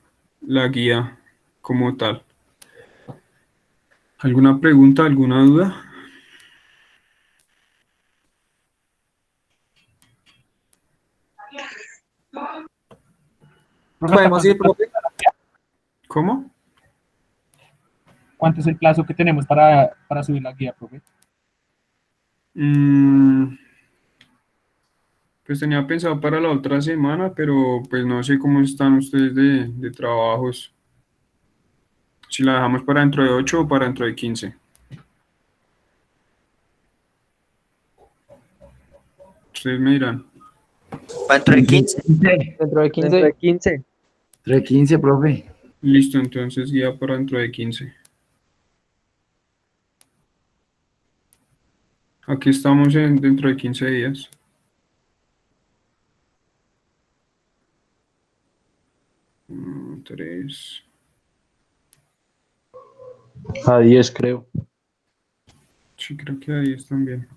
la guía como tal. ¿Alguna pregunta, alguna duda? ¿Podemos ir, profe? ¿Cómo? ¿Cuánto es el plazo que tenemos para subir la guía, profe? Pues tenía pensado para la otra semana, pero pues no sé cómo están ustedes de trabajos. Si la dejamos para dentro de 8 o para dentro de 15. Ustedes me dirán. ¿Para dentro de 15? Dentro de 15. Dentro de 15. Dentro de 15, profe. Listo, entonces guía para dentro de 15. Aquí estamos dentro de 15 días. Tres. A 10 creo. Sí, creo que a 10 también.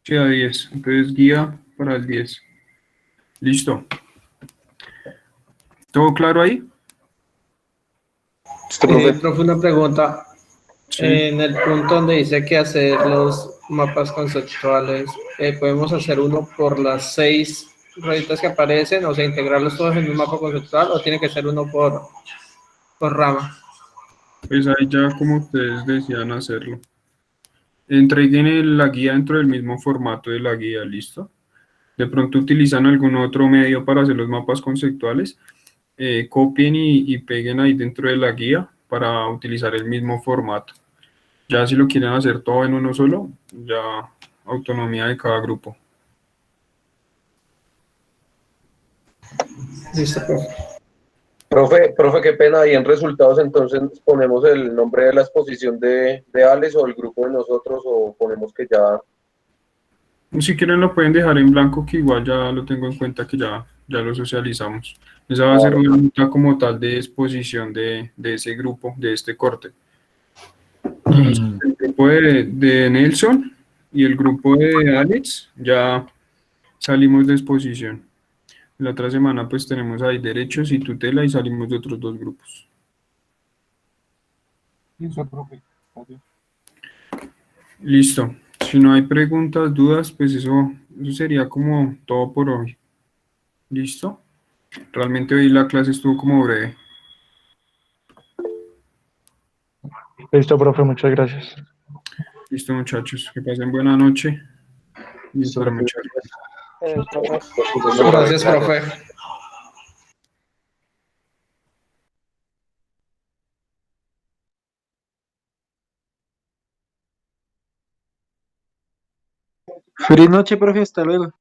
Sí, a 10. Entonces guía para el 10. Listo. ¿Todo claro ahí? Profe, una pregunta. Sí. En el punto donde dice que hacer los mapas conceptuales, ¿podemos hacer uno por las 6 rayitas que aparecen, o sea, integrarlos todos en un mapa conceptual, o tiene que ser uno por rama? Pues ahí ya como ustedes decían hacerlo. Entreguen la guía dentro del mismo formato de la guía, ¿listo? De pronto utilizan algún otro medio para hacer los mapas conceptuales, copien y peguen ahí dentro de la guía para utilizar el mismo formato. Ya si lo quieren hacer todo en uno solo, ya autonomía de cada grupo. Listo, profe. Profe, qué pena, y en resultados entonces ponemos el nombre de la exposición de Alex o el grupo de nosotros, o ponemos que ya... Si quieren lo pueden dejar en blanco, que igual ya lo tengo en cuenta que ya lo socializamos. Esa va a ser una nota como tal de exposición de ese grupo, de este corte. El grupo de Nelson y el grupo de Alex ya salimos de exposición. La otra semana pues tenemos ahí derechos y tutela y salimos de otros dos grupos. Listo, profe. Gracias. Listo. Si no hay preguntas, dudas, pues eso sería como todo por hoy. ¿Listo? Realmente hoy la clase estuvo como breve. Listo, profe, muchas gracias. Listo, muchachos. Que pasen buena noche. Y Listo, esperamos profe. charlar. Gracias, profe. Feliz noche, profe, hasta luego.